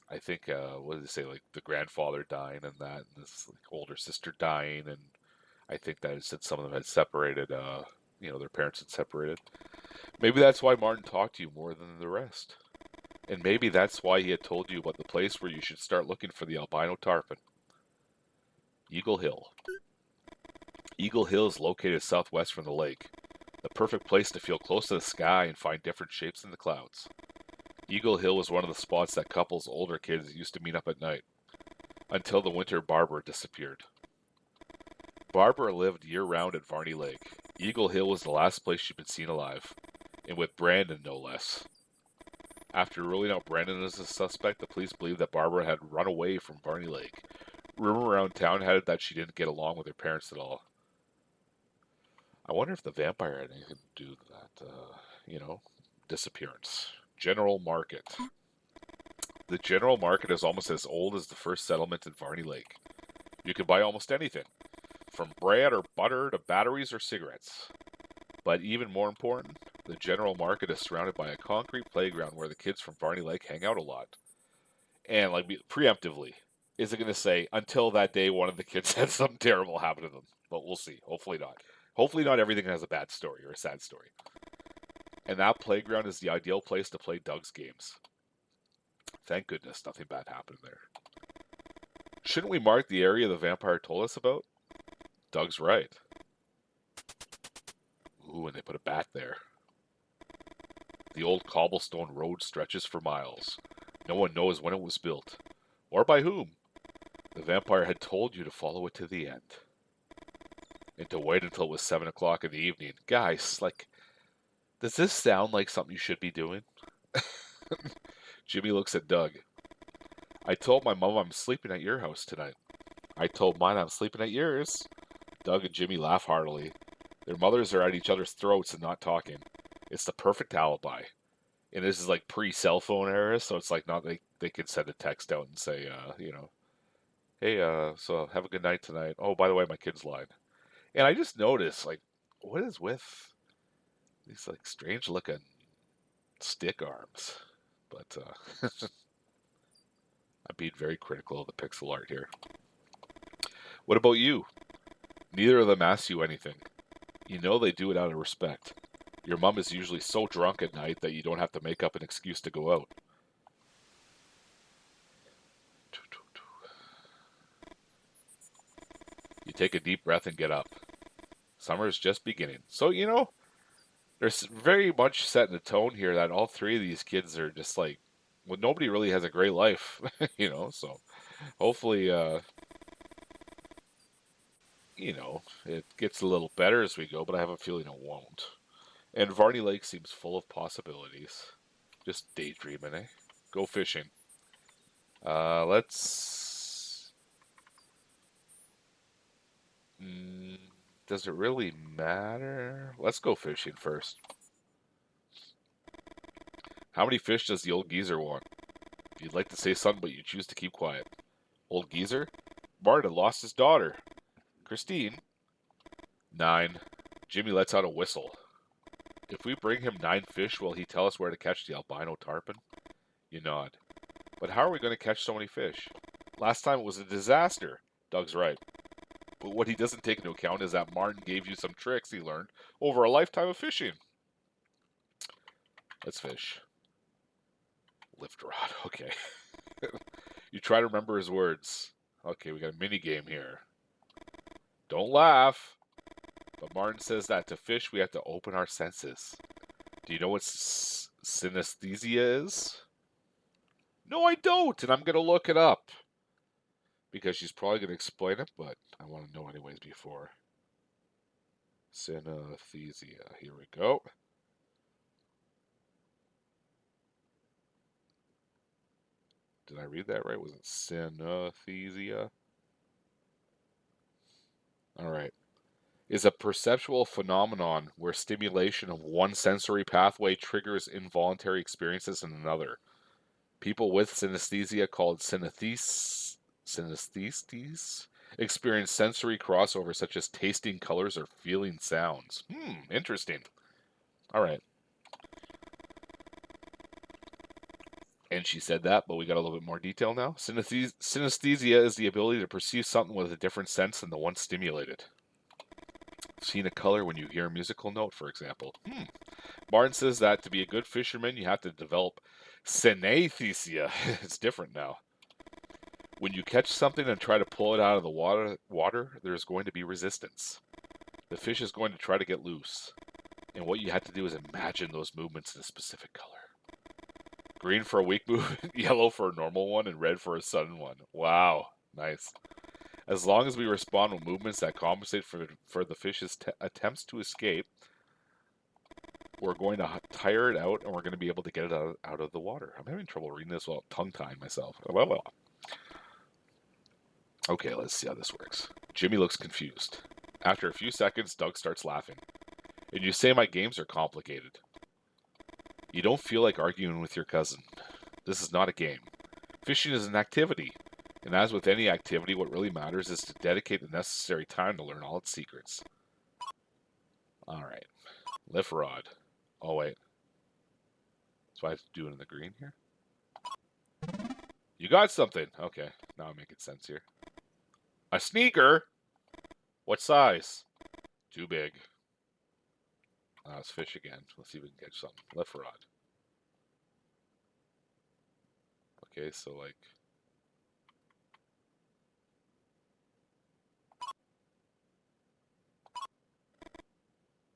Speaker 1: I think what did they say, like the grandfather dying and that, and this like, older sister dying, and I think that it said some of them had separated. Their parents had separated. Maybe that's why Martin talked to you more than the rest, and maybe that's why he had told you about the place where you should start looking for the albino tarpon. Eagle Hill. Eagle Hill is located southwest from the lake. The perfect place to feel close to the sky and find different shapes in the clouds. Eagle Hill was one of the spots that couples older kids used to meet up at night, until the winter Barbara disappeared. Barbara lived year-round at Varney Lake. Eagle Hill was the last place she'd been seen alive, and with Brandon no less. After ruling out Brandon as a suspect, the police believed that Barbara had run away from Varney Lake, Rumor around town had it that she didn't get along with her parents at all. I wonder if the vampire had anything to do with that, disappearance. General market. The general market is almost as old as the first settlement in Varney Lake. You can buy almost anything, from bread or butter to batteries or cigarettes. But even more important, the general market is surrounded by a concrete playground where the kids from Varney Lake hang out a lot. And like preemptively, is it going to say until that day one of the kids had something terrible happen to them? But we'll see. Hopefully not. Hopefully not everything has a bad story or a sad story. And that playground is the ideal place to play Doug's games. Thank goodness nothing bad happened there. Shouldn't we mark the area the vampire told us about? Doug's right. Ooh, and they put a bat there. The old cobblestone road stretches for miles. No one knows when it was built, or by whom. The vampire had told you to follow it to the end. And to wait until it was 7 o'clock in the evening. Guys, does this sound like something you should be doing? Jimmy looks at Doug. I told my mom I'm sleeping at your house tonight. I told mine I'm sleeping at yours. Doug and Jimmy laugh heartily. Their mothers are at each other's throats and not talking. It's the perfect alibi. And this is like pre-cell phone era, so it's like not they can send a text out and say, hey, so have a good night tonight. Oh, by the way, my kid's lied. And I just noticed, what is with these strange looking stick arms? But I'm being very critical of the pixel art here. What about you? Neither of them asks you anything. You know they do it out of respect. Your mom is usually so drunk at night that you don't have to make up an excuse to go out. You take a deep breath and get up. Summer is just beginning. So, there's very much setting the tone here that all three of these kids are just well, nobody really has a great life, so hopefully, it gets a little better as we go, but I have a feeling it won't. And Varney Lake seems full of possibilities. Just daydreaming, eh? Go fishing. Let's... does it really matter? Let's go fishing first. How many fish does the old geezer want? You'd like to say something, but you choose to keep quiet. Old geezer? Bart had lost his daughter. Christine? 9. Jimmy lets out a whistle. If we bring him 9 fish, will he tell us where to catch the albino tarpon? You nod. But how are we going to catch so many fish? Last time it was a disaster. Doug's right. But what he doesn't take into account is that Martin gave you some tricks he learned over a lifetime of fishing. Let's fish. Lift rod, okay. You try to remember his words. Okay, we got a mini game here. Don't laugh. But Martin says that to fish, we have to open our senses. Do you know what synesthesia is? No, I don't, and I'm going to look it up. Because she's probably going to explain it, but I want to know anyways before. Synesthesia. Here we go. Did I read that right? Was it synesthesia? All right. Is a perceptual phenomenon where stimulation of one sensory pathway triggers involuntary experiences in another. People with synesthesia, called synesthetes, experience sensory crossover such as tasting colors or feeling sounds. Interesting. All right. And she said that, but we got a little bit more detail now. Synesthesia is the ability to perceive something with a different sense than the one stimulated. Seen a color when you hear a musical note, for example. Martin says that to be a good fisherman, you have to develop synesthesia. It's different now. When you catch something and try to pull it out of the water, there's going to be resistance. The fish is going to try to get loose. And what you have to do is imagine those movements in a specific color. Green for a weak movement, yellow for a normal one, and red for a sudden one. Wow, nice. As long as we respond with movements that compensate for the fish's attempts to escape, we're going to tire it out and we're going to be able to get it out of the water. I'm having trouble reading this while tongue-tying myself. Well. Okay, let's see how this works. Jimmy looks confused. After a few seconds, Doug starts laughing. And you say my games are complicated. You don't feel like arguing with your cousin. This is not a game. Fishing is an activity. And as with any activity, what really matters is to dedicate the necessary time to learn all its secrets. Alright. Lift rod. Oh, wait. So I have to do it in the green here? You got something. Okay. Now I'm making sense here. A sneaker? What size? Too big. Let's fish again. Let's see if we can catch something. Lift rod. Okay, so like...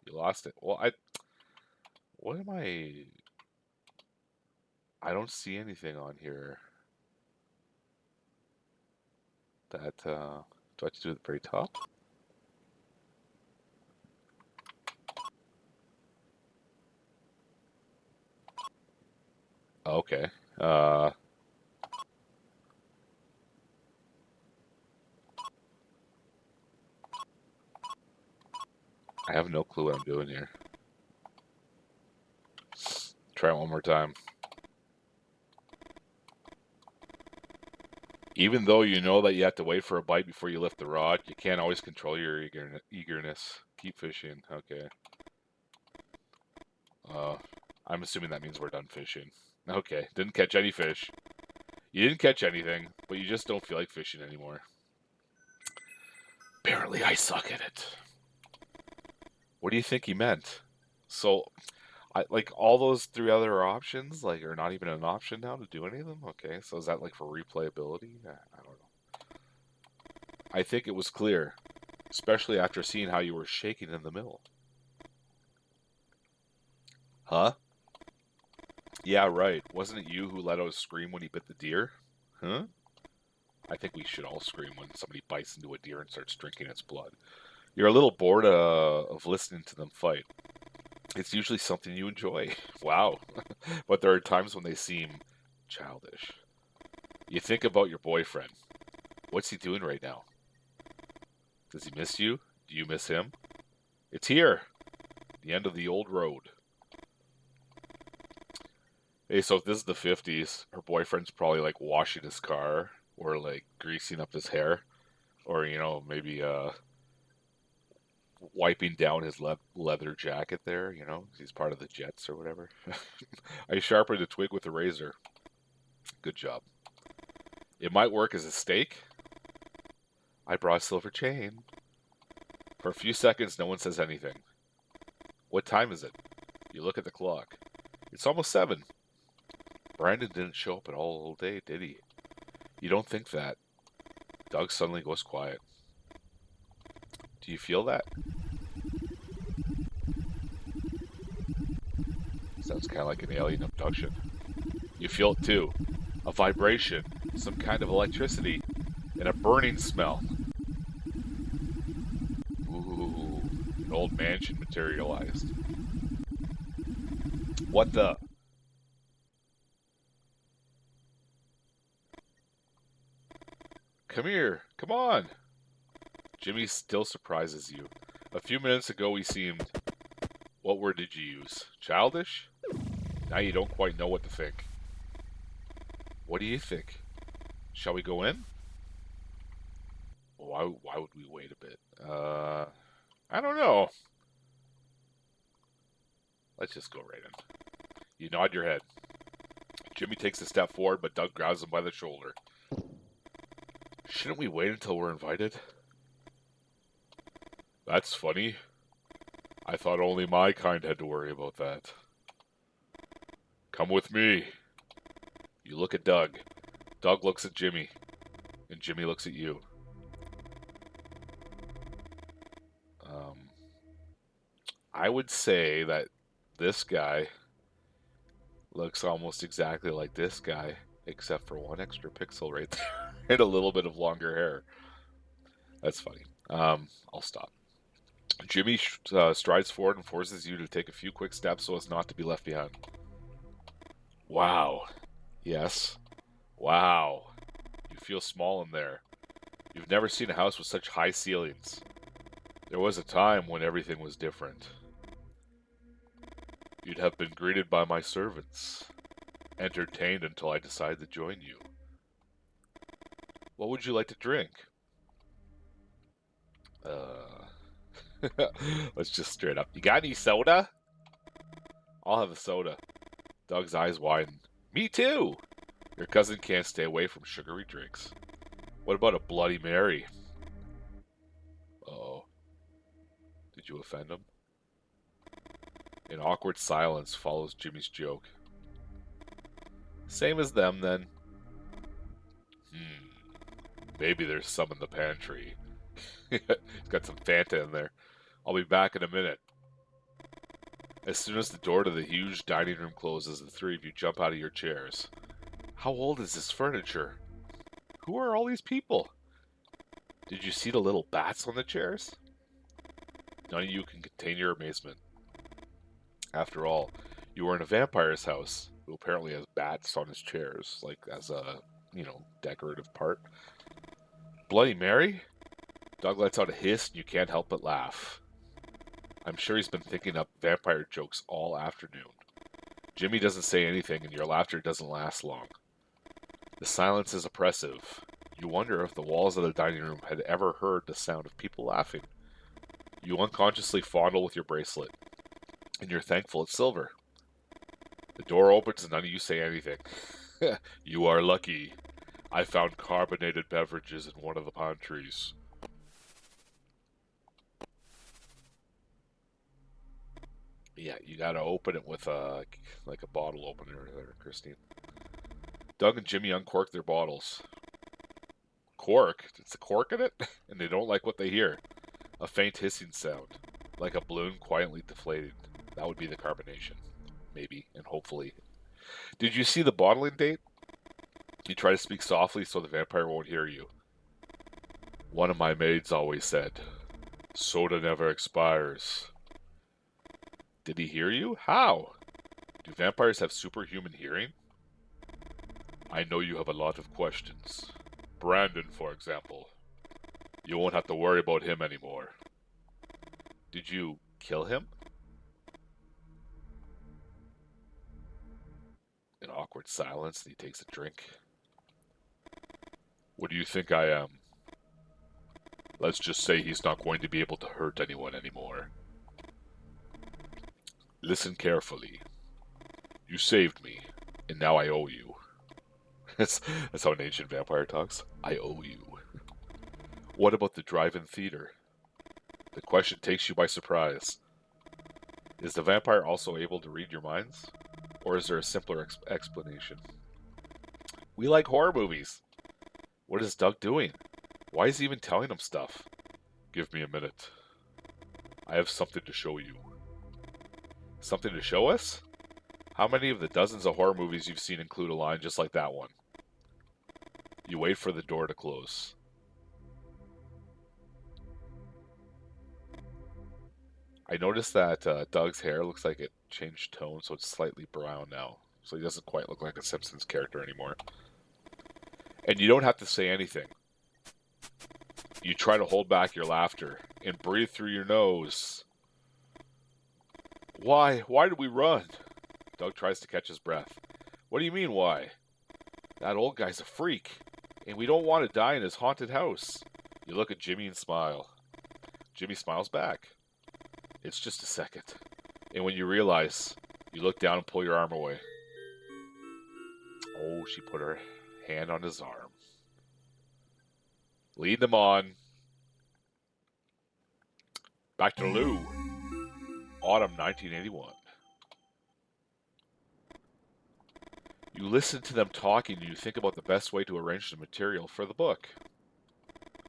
Speaker 1: You lost it. Well, what am I don't see anything on here that, do I have to do it at the very top? Okay. I have no clue what I'm doing here. Try it one more time. Even though you know that you have to wait for a bite before you lift the rod, you can't always control your eagerness. Keep fishing. Okay. I'm assuming that means we're done fishing. Okay. Didn't catch any fish. You didn't catch anything, but you just don't feel like fishing anymore. Apparently I suck at it. What do you think he meant? So, like all those three other options, like are not even an option now to do any of them. Okay, so is that like for replayability? I don't know. I think it was clear, especially after seeing how you were shaking in the middle. Huh? Yeah, right. Wasn't it you who let out a scream when he bit the deer? Huh? I think we should all scream when somebody bites into a deer and starts drinking its blood. You're a little bored of listening to them fight. It's usually something you enjoy. Wow. But there are times when they seem childish. You think about your boyfriend. What's he doing right now? Does he miss you? Do you miss him? It's here. The end of the old road. Hey, so if this is the 50s, her boyfriend's probably like washing his car or like greasing up his hair or, maybe wiping down his leather jacket there, 'cause he's part of the Jets or whatever. I sharpened a twig with a razor. Good job. It might work as a stake. I brought a silver chain. For a few seconds, no one says anything. What time is it? You look at the clock. It's almost 7. Brandon didn't show up at all day, did he? You don't think that. Doug suddenly goes quiet. Do you feel that? Sounds kind of like an alien abduction. You feel it too. A vibration, some kind of electricity, and a burning smell. Ooh, an old mansion materialized. What the? Come here, come on. Jimmy still surprises you. A few minutes ago he seemed... What word did you use? Childish? Now you don't quite know what to think. What do you think? Shall we go in? Why would we wait a bit? I don't know. Let's just go right in. You nod your head. Jimmy takes a step forward, but Doug grabs him by the shoulder. Shouldn't we wait until we're invited? That's funny. I thought only my kind had to worry about that. Come with me. You look at Doug. Doug looks at Jimmy. And Jimmy looks at you. I would say that this guy looks almost exactly like this guy, except for one extra pixel right there and a little bit of longer hair. That's funny. I'll stop. Jimmy strides forward and forces you to take a few quick steps so as not to be left behind. Wow. Yes. Wow. You feel small in there. You've never seen a house with such high ceilings. There was a time when everything was different. You'd have been greeted by my servants, entertained until I decided to join you. What would you like to drink? Uh, let's just straight up. You got any soda? I'll have a soda. Doug's eyes widen. Me too! Your cousin can't stay away from sugary drinks. What about a Bloody Mary? Oh, did you offend him? An awkward silence follows Jimmy's joke. Same as them, then. Maybe there's some in the pantry. He's got some Fanta in there. I'll be back in a minute. As soon as the door to the huge dining room closes, the three of you jump out of your chairs. How old is this furniture? Who are all these people? Did you see the little bats on the chairs? None of you can contain your amazement. After all, you were in a vampire's house, who apparently has bats on his chairs, like as a, decorative part. Bloody Mary? Doug lets out a hiss and you can't help but laugh. I'm sure he's been thinking up vampire jokes all afternoon. Jimmy doesn't say anything and your laughter doesn't last long. The silence is oppressive. You wonder if the walls of the dining room had ever heard the sound of people laughing. You unconsciously fondle with your bracelet, and you're thankful it's silver. The door opens and none of you say anything. You are lucky. I found carbonated beverages in one of the pantries. Yeah, you gotta open it with a bottle opener there, Christine. Doug and Jimmy uncork their bottles. Cork? It's a cork in it? And they don't like what they hear. A faint hissing sound, like a balloon quietly deflating. That would be the carbonation. Maybe, and hopefully. Did you see the bottling date? You try to speak softly so the vampire won't hear you. One of my maids always said, soda never expires. Did he hear you? How? Do vampires have superhuman hearing? I know you have a lot of questions. Brandon, for example. You won't have to worry about him anymore. Did you kill him? An awkward silence, and he takes a drink. What do you think I am? Let's just say he's not going to be able to hurt anyone anymore. Listen carefully. You saved me, and now I owe you. That's how an ancient vampire talks. I owe you. What about the drive-in theater? The question takes you by surprise. Is the vampire also able to read your minds? Or is there a simpler explanation? We like horror movies. What is Doug doing? Why is he even telling him stuff? Give me a minute. I have something to show you. Something to show us? How many of the dozens of horror movies you've seen include a line just like that one? You wait for the door to close. I noticed that Doug's hair looks like it changed tone, so it's slightly brown now. So he doesn't quite look like a Simpsons character anymore. And you don't have to say anything. You try to hold back your laughter and breathe through your nose. Why? Why did we run? Doug tries to catch his breath. What do you mean, why? That old guy's a freak, and we don't want to die in his haunted house. You look at Jimmy and smile. Jimmy smiles back. It's just a second. And when you realize, you look down and pull your arm away. Oh, she put her hand on his arm. Lead them on. Back to Lou. Autumn 1981. You listen to them talking and you think about the best way to arrange the material for the book.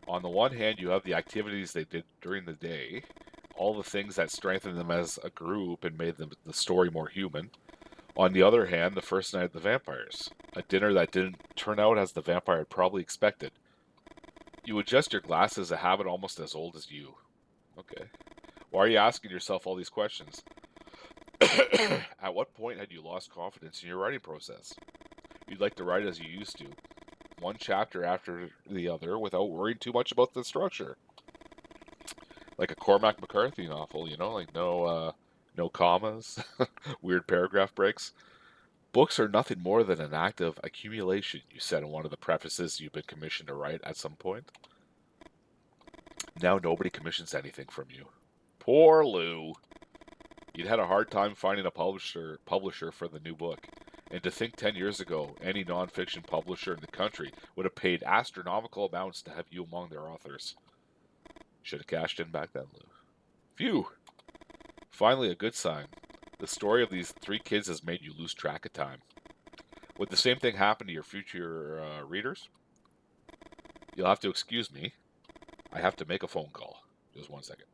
Speaker 1: On the one hand, you have the activities they did during the day, all the things that strengthened them as a group and made the story more human. On the other hand, the first night of the vampires, a dinner that didn't turn out as the vampire had probably expected. You adjust your glasses, a habit almost as old as you. Okay. Why are you asking yourself all these questions? At what point had you lost confidence in your writing process? You'd like to write as you used to, one chapter after the other without worrying too much about the structure. Like a Cormac McCarthy novel, like no commas, weird paragraph breaks. Books are nothing more than an act of accumulation, you said in one of the prefaces you've been commissioned to write at some point. Now nobody commissions anything from you. Poor Lou. You'd had a hard time finding a publisher for the new book. And to think 10 years ago, any nonfiction publisher in the country would have paid astronomical amounts to have you among their authors. Should have cashed in back then, Lou. Phew! Finally, a good sign. The story of these 3 kids has made you lose track of time. Would the same thing happen to your future readers? You'll have to excuse me. I have to make a phone call. Just 1 second.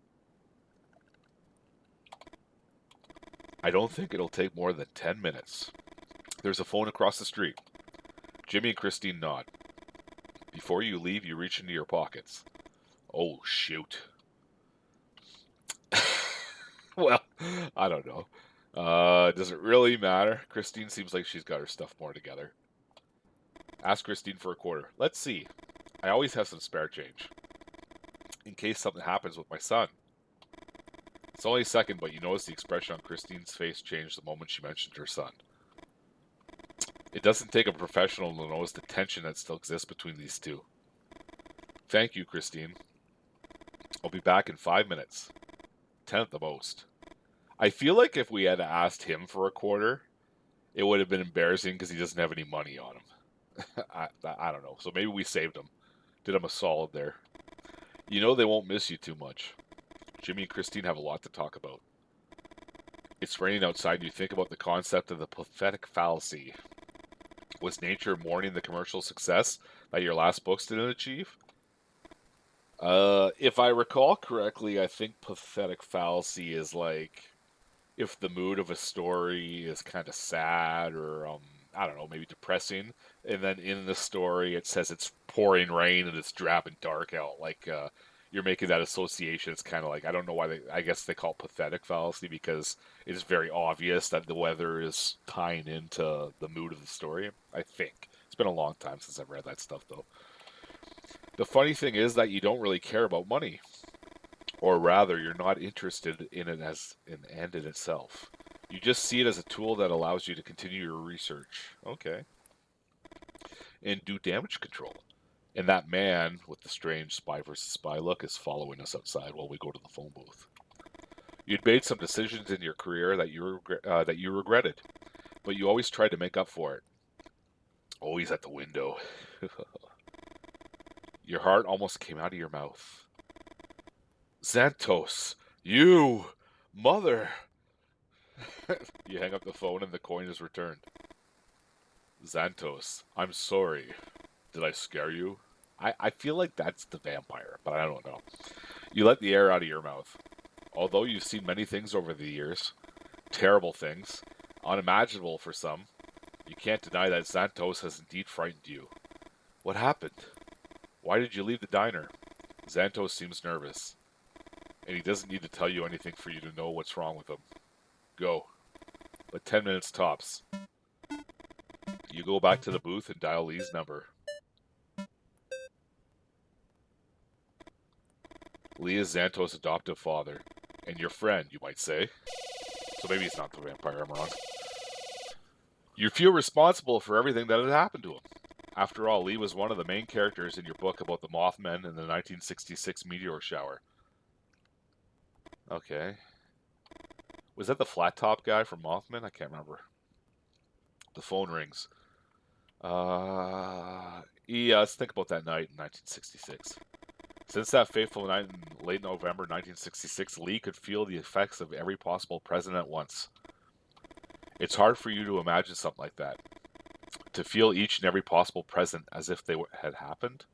Speaker 1: I don't think it'll take more than 10 minutes. There's a phone across the street. Jimmy and Christine nod. Before you leave, you reach into your pockets. Oh, shoot. Well, I don't know. Does it really matter? Christine seems like she's got her stuff more together. Ask Christine for a quarter. Let's see. I always have some spare change. In case something happens with my son. It's only a second, but you notice the expression on Christine's face changed the moment she mentioned her son. It doesn't take a professional to notice the tension that still exists between these two. Thank you, Christine. I'll be back in 5 minutes. 10 at the most. I feel like if we had asked him for a quarter, it would have been embarrassing because he doesn't have any money on him. I don't know. So maybe we saved him. Did him a solid there. You know they won't miss you too much. Jimmy and Christine have a lot to talk about. It's raining outside and you think about the concept of the pathetic fallacy. Was nature mourning the commercial success that your last books didn't achieve? If I recall correctly, I think pathetic fallacy is like if the mood of a story is kind of sad or I don't know, maybe depressing, and then in the story it says it's pouring rain and it's drab and dark out. Like you're making that association. It's kind of like I don't know why I guess they call it pathetic fallacy because it is very obvious that the weather is tying into the mood of the story. I think it's been a long time since I've read that stuff though. The funny thing is that you don't really care about money. Or rather, you're not interested in it as an end in itself. You just see it as a tool that allows you to continue your research. Okay. And do damage control. And that man with the strange spy versus spy look is following us outside while we go to the phone booth. You'd made some decisions in your career that you regretted, but you always tried to make up for it. Always at the window. Your heart almost came out of your mouth. Xantos, you, mother. You hang up the phone and the coin is returned. Xantos, I'm sorry. Did I scare you? I feel like that's the vampire, but I don't know. You let the air out of your mouth. Although you've seen many things over the years, terrible things, unimaginable for some, you can't deny that Xantos has indeed frightened you. What happened? Why did you leave the diner? Xantos seems nervous. And he doesn't need to tell you anything for you to know what's wrong with him. Go. But 10 minutes tops. You go back to the booth and dial Lee's number. Lee is Xantos' adoptive father. And your friend, you might say. So maybe he's not the vampire, I'm wrong. You feel responsible for everything that had happened to him. After all, Lee was one of the main characters in your book about the Mothmen and the 1966 meteor shower. Okay. Was that the flat top guy from Mothman? I can't remember. The phone rings. Yeah, let's think about that night in 1966. Since that fateful night in late November 1966, Lee could feel the effects of every possible president at once. It's hard for you to imagine something like that. To feel each and every possible present as if they had happened?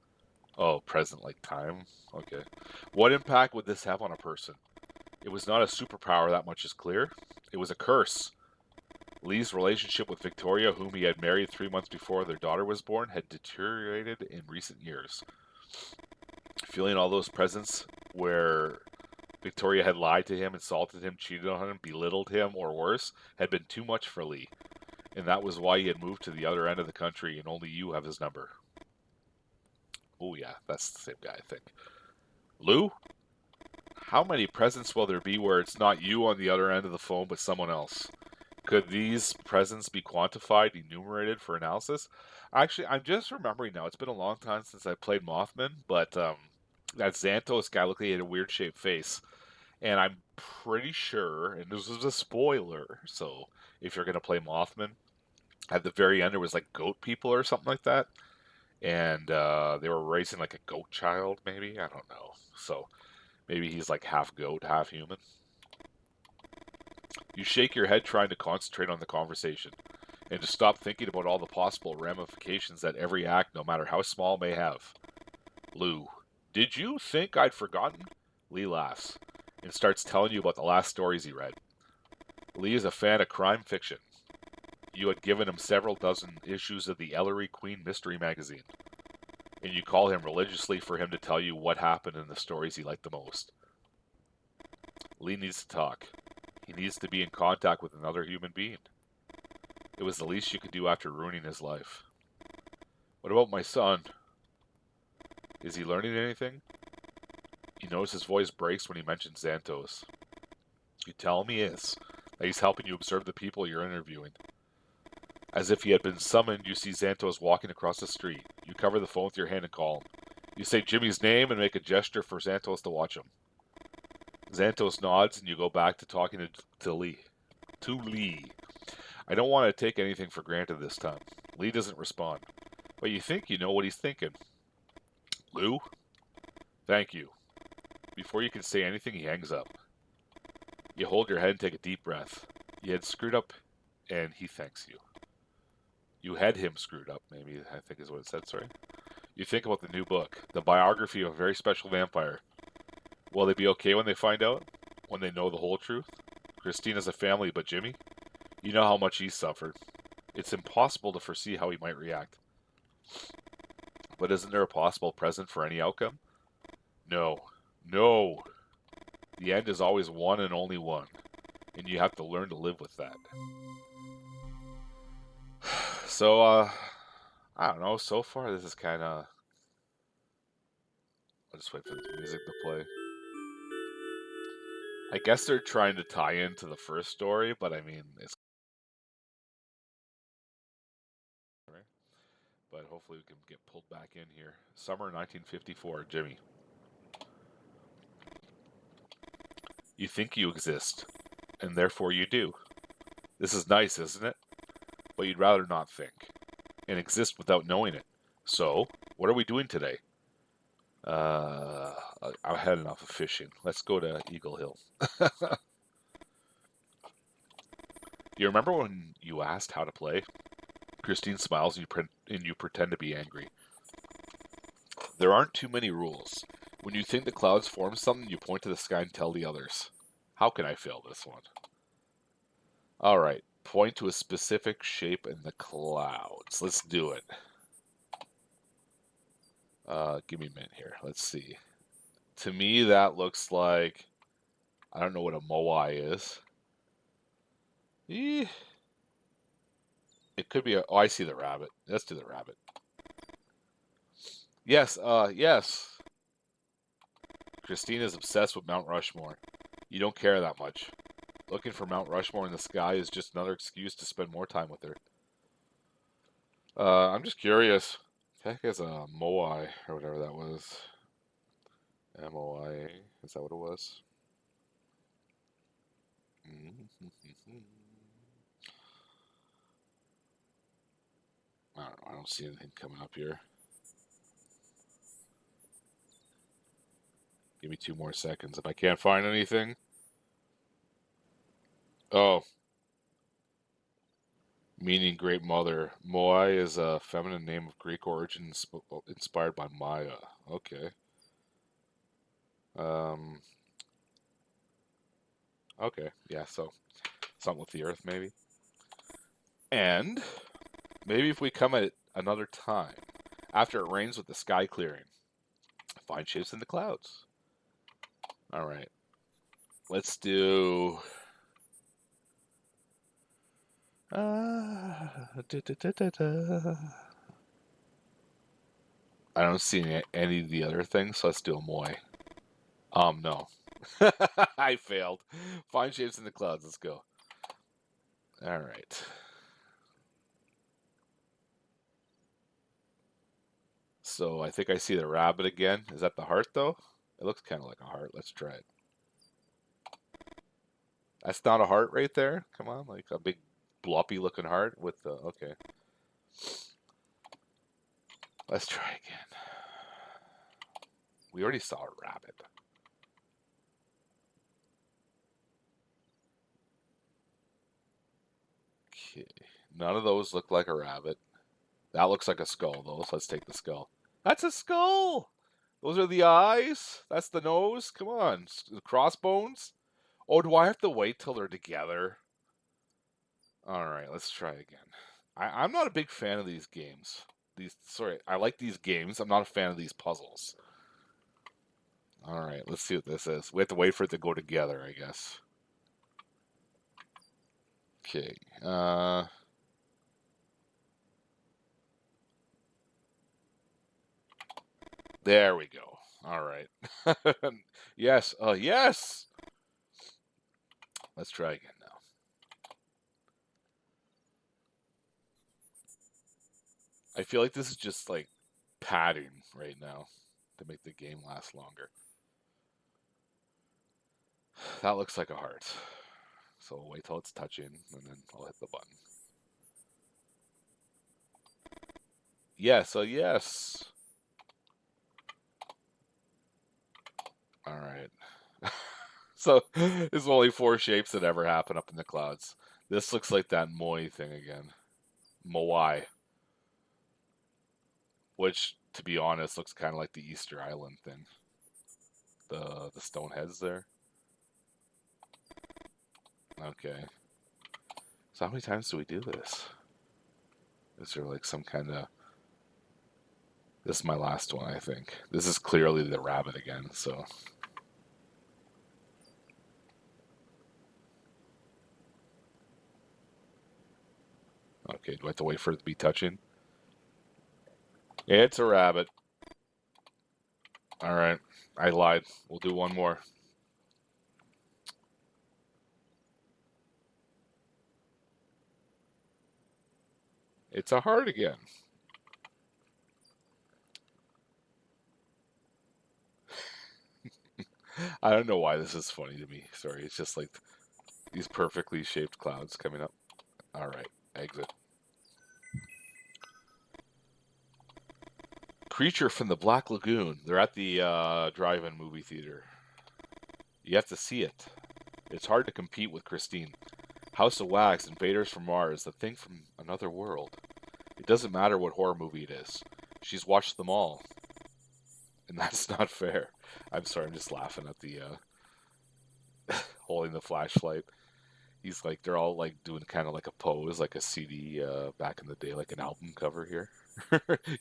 Speaker 1: Oh, present like time? Okay. What impact would this have on a person? It was not a superpower, that much is clear. It was a curse. Lee's relationship with Victoria, whom he had married 3 months before their daughter was born, had deteriorated in recent years. Feeling all those presents where Victoria had lied to him, insulted him, cheated on him, belittled him, or worse, had been too much for Lee. And that was why he had moved to the other end of the country and only you have his number. Oh, yeah, that's the same guy, I think. Lou? How many presents will there be where it's not you on the other end of the phone, but someone else? Could these presents be quantified, enumerated for analysis? Actually, I'm just remembering now. It's been a long time since I played Mothman, but that Xantos guy looked like he had a weird shaped face. And I'm pretty sure, and this was a spoiler, so if you're going to play Mothman, at the very end there was like goat people or something like that. And they were raising like a goat child, maybe? I don't know. So maybe he's like half goat, half human. You shake your head trying to concentrate on the conversation and to stop thinking about all the possible ramifications that every act, no matter how small, may have. Lou, did you think I'd forgotten? Lee laughs and starts telling you about the last stories he read. Lee is a fan of crime fiction. You had given him several dozen issues of the Ellery Queen Mystery Magazine, and you call him religiously for him to tell you what happened in the stories he liked the most. Lee needs to talk. He needs to be in contact with another human being. It was the least you could do after ruining his life. What about my son? Is he learning anything? You notice his voice breaks when he mentions Xantos. You tell him he is, that he's helping you observe the people you're interviewing. As if he had been summoned, you see Xantos walking across the street. You cover the phone with your hand and call him. You say Jimmy's name and make a gesture for Xantos to watch him. Xantos nods and you go back to talking to Lee. To Lee. I don't want to take anything for granted this time. Lee doesn't respond. But you think you know what he's thinking. Lou? Thank you. Before you can say anything, he hangs up. You hold your head and take a deep breath. You had screwed up, and he thanks you. You had him screwed up, maybe, I think is what it said, sorry. You think about the new book, the biography of a very special vampire. Will they be okay when they find out? When they know the whole truth? Christina's a family, but Jimmy? You know how much he's suffered. It's impossible to foresee how he might react. But isn't there a possible present for any outcome? No. No. The end is always one and only one. And you have to learn to live with that. So, I don't know. So far, this is kind of... I'll just wait for the music to play. I guess they're trying to tie into the first story, but I mean, it's... But hopefully we can get pulled back in here. Summer 1954, Jimmy. You think you exist, and therefore you do. This is nice, isn't it? But you'd rather not think, and exist without knowing it. So, what are we doing today? I had enough of fishing. Let's go to Eagle Hill. Do you remember when you asked how to play? Christine smiles and you pretend to be angry. There aren't too many rules. When you think the clouds form something, you point to the sky and tell the others. How can I fail this one? Alright, point to a specific shape in the clouds. Let's do it. Give me a minute here. Let's see. To me, that looks like... I don't know what a moai is. It could be a... Oh, I see the rabbit. Let's do the rabbit. Yes, yes. Christine is obsessed with Mount Rushmore. You don't care that much. Looking for Mount Rushmore in the sky is just another excuse to spend more time with her. I'm just curious. What the heck is a moai, or whatever that was? M-O-I-A? Is that what it was? I don't know. I don't see anything coming up here. Give me 2 more seconds. If I can't find anything... Oh. Meaning Great Mother. Moai is a feminine name of Greek origin inspired by Maya. Okay. Okay. Yeah, so something with the earth, maybe. And maybe if we come at another time, after it rains with the sky clearing, find shapes in the clouds. All right. Let's do... I don't see any of the other things, so let's do a moi. No. I failed. Find shapes in the clouds. Let's go. All right. So I think I see the rabbit again. Is that the heart, though? It looks kind of like a heart. Let's try it. That's not a heart right there? Come on, like a big bloppy looking heart with the... Okay. Let's try again. We already saw a rabbit. Okay. None of those look like a rabbit. That looks like a skull, though, so let's take the skull. That's a skull! Those are the eyes? That's the nose? Come on. Crossbones? Oh, do I have to wait till they're together? Alright, let's try again. I'm not a big fan of these games. I like these games. I'm not a fan of these puzzles. Alright, let's see what this is. We have to wait for it to go together, I guess. Okay. There we go. Alright. Yes. Yes! Let's try again now. I feel like this is just like padding right now to make the game last longer. That looks like a heart. So we'll wait till it's touching and then I'll hit the button. Yes, yes. Alright. So there's only 4 shapes that ever happen up in the clouds. This looks like that Moi thing again. Moai. Which, to be honest, looks kind of like the Easter Island thing. The stone heads there. Okay. So how many times do we do this? Is there like some kind of... This is my last one, I think. This is clearly the rabbit again, so... Okay, do I have to wait for it to be touching? It's a rabbit. Alright, I lied. We'll do one more. It's a heart again. I don't know why this is funny to me. Sorry, it's just like these perfectly shaped clouds coming up. Alright, exit. Creature from the Black Lagoon. They're at the drive-in movie theater. You have to see it. It's hard to compete with Christine. House of Wax, Invaders from Mars, The Thing from Another World. It doesn't matter what horror movie it is. She's watched them all. And that's not fair. I'm sorry, I'm just laughing at the holding the flashlight. He's like, they're all like doing kind of like a pose, like a CD back in the day, like an album cover here.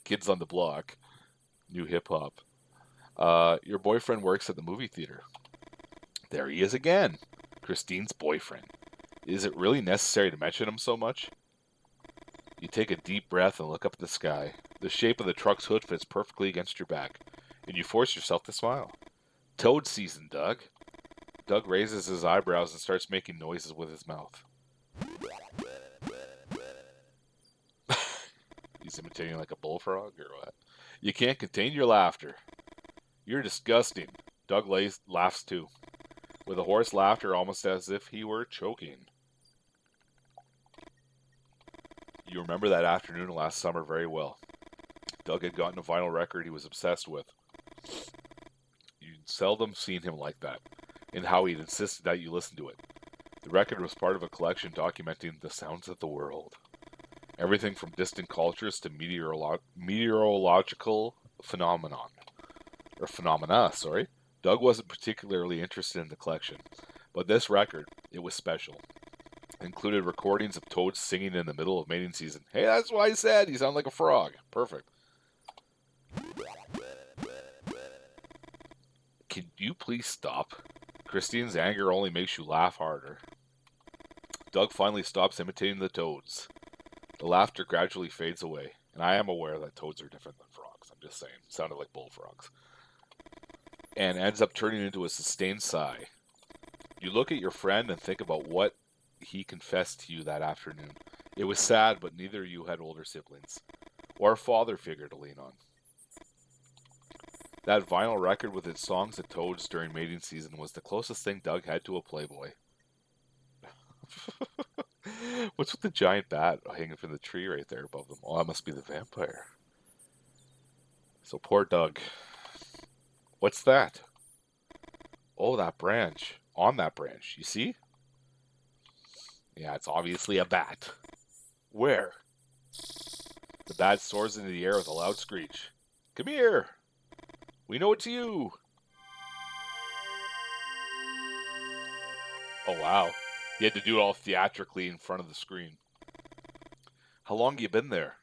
Speaker 1: Kids on the Block, new hip hop. Your boyfriend works at the movie theater. There he is again. Christine's boyfriend. Is it really necessary to mention him so much? You take a deep breath and look up at the sky. The shape of the truck's hood fits perfectly against your back, and you force yourself to smile. Toad season, Doug. Doug raises his eyebrows and starts making noises with his mouth. He's imitating like a bullfrog or what? You can't contain your laughter. You're disgusting. Doug laughs too, with a hoarse laughter almost as if he were choking. You remember that afternoon last summer very well. Doug had gotten a vinyl record he was obsessed with. You'd seldom seen him like that, and how he'd insisted that you listen to it. The record was part of a collection documenting the sounds of the world. Everything from distant cultures to meteorological phenomena. Doug wasn't particularly interested in the collection, but this record, it was special. It included recordings of toads singing in the middle of mating season. Hey, that's why I said you sound like a frog. Perfect. Can you please stop? Christine's anger only makes you laugh harder. Doug finally stops imitating the toads. The laughter gradually fades away, and I am aware that toads are different than frogs. I'm Just saying. Sounded like bullfrogs. And ends up turning into a sustained sigh. You look at your friend and think about what he confessed to you that afternoon. It was sad, but neither of you had older siblings or a father figure to lean on. That vinyl record with its songs of toads during mating season was the closest thing Doug had to a Playboy. What's with the giant bat hanging from the tree right there above them? Oh, that must be the vampire. So poor Doug. What's that? Oh, that branch. On that branch. You see? Yeah, it's obviously a bat. Where? The bat soars into the air with a loud screech. Come here! We know it's you! Oh, wow. He had to do it all theatrically in front of the screen. How long you been there?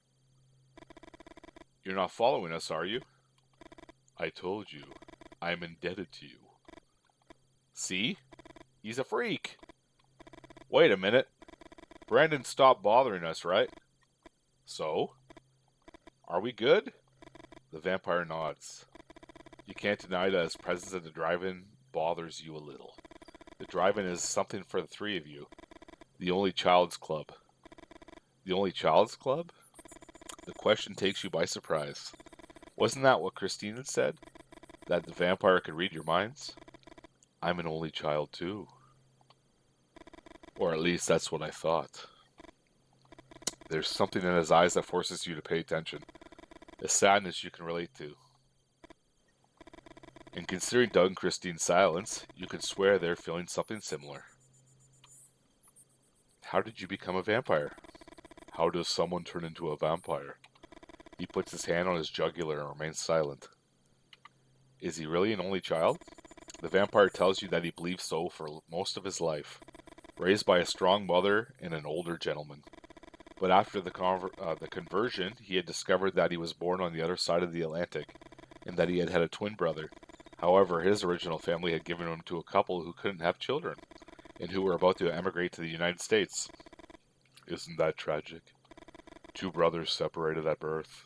Speaker 1: You're not following us, are you? I told you. I'm indebted to you. See? He's a freak. Wait a minute. Brandon stopped bothering us, right? So? Are we good? The vampire nods. You can't deny that his presence at the drive-in bothers you a little. The drive-in is something for the three of you. The only child's club. The only child's club? The question takes you by surprise. Wasn't that what Christine had said? That the vampire could read your minds? I'm an only child too. Or at least that's what I thought. There's something in his eyes that forces you to pay attention. A sadness you can relate to. And considering Doug and Christine's silence, you could swear they're feeling something similar. How did you become a vampire? How does someone turn into a vampire? He puts his hand on his jugular and remains silent. Is he really an only child? The vampire tells you that he believes so for most of his life. Raised by a strong mother and an older gentleman. But after the conversion, he had discovered that he was born on the other side of the Atlantic, and that he had had a twin brother. However, his original family had given him to a couple who couldn't have children, and who were about to emigrate to the United States. Isn't that tragic? Two brothers separated at birth,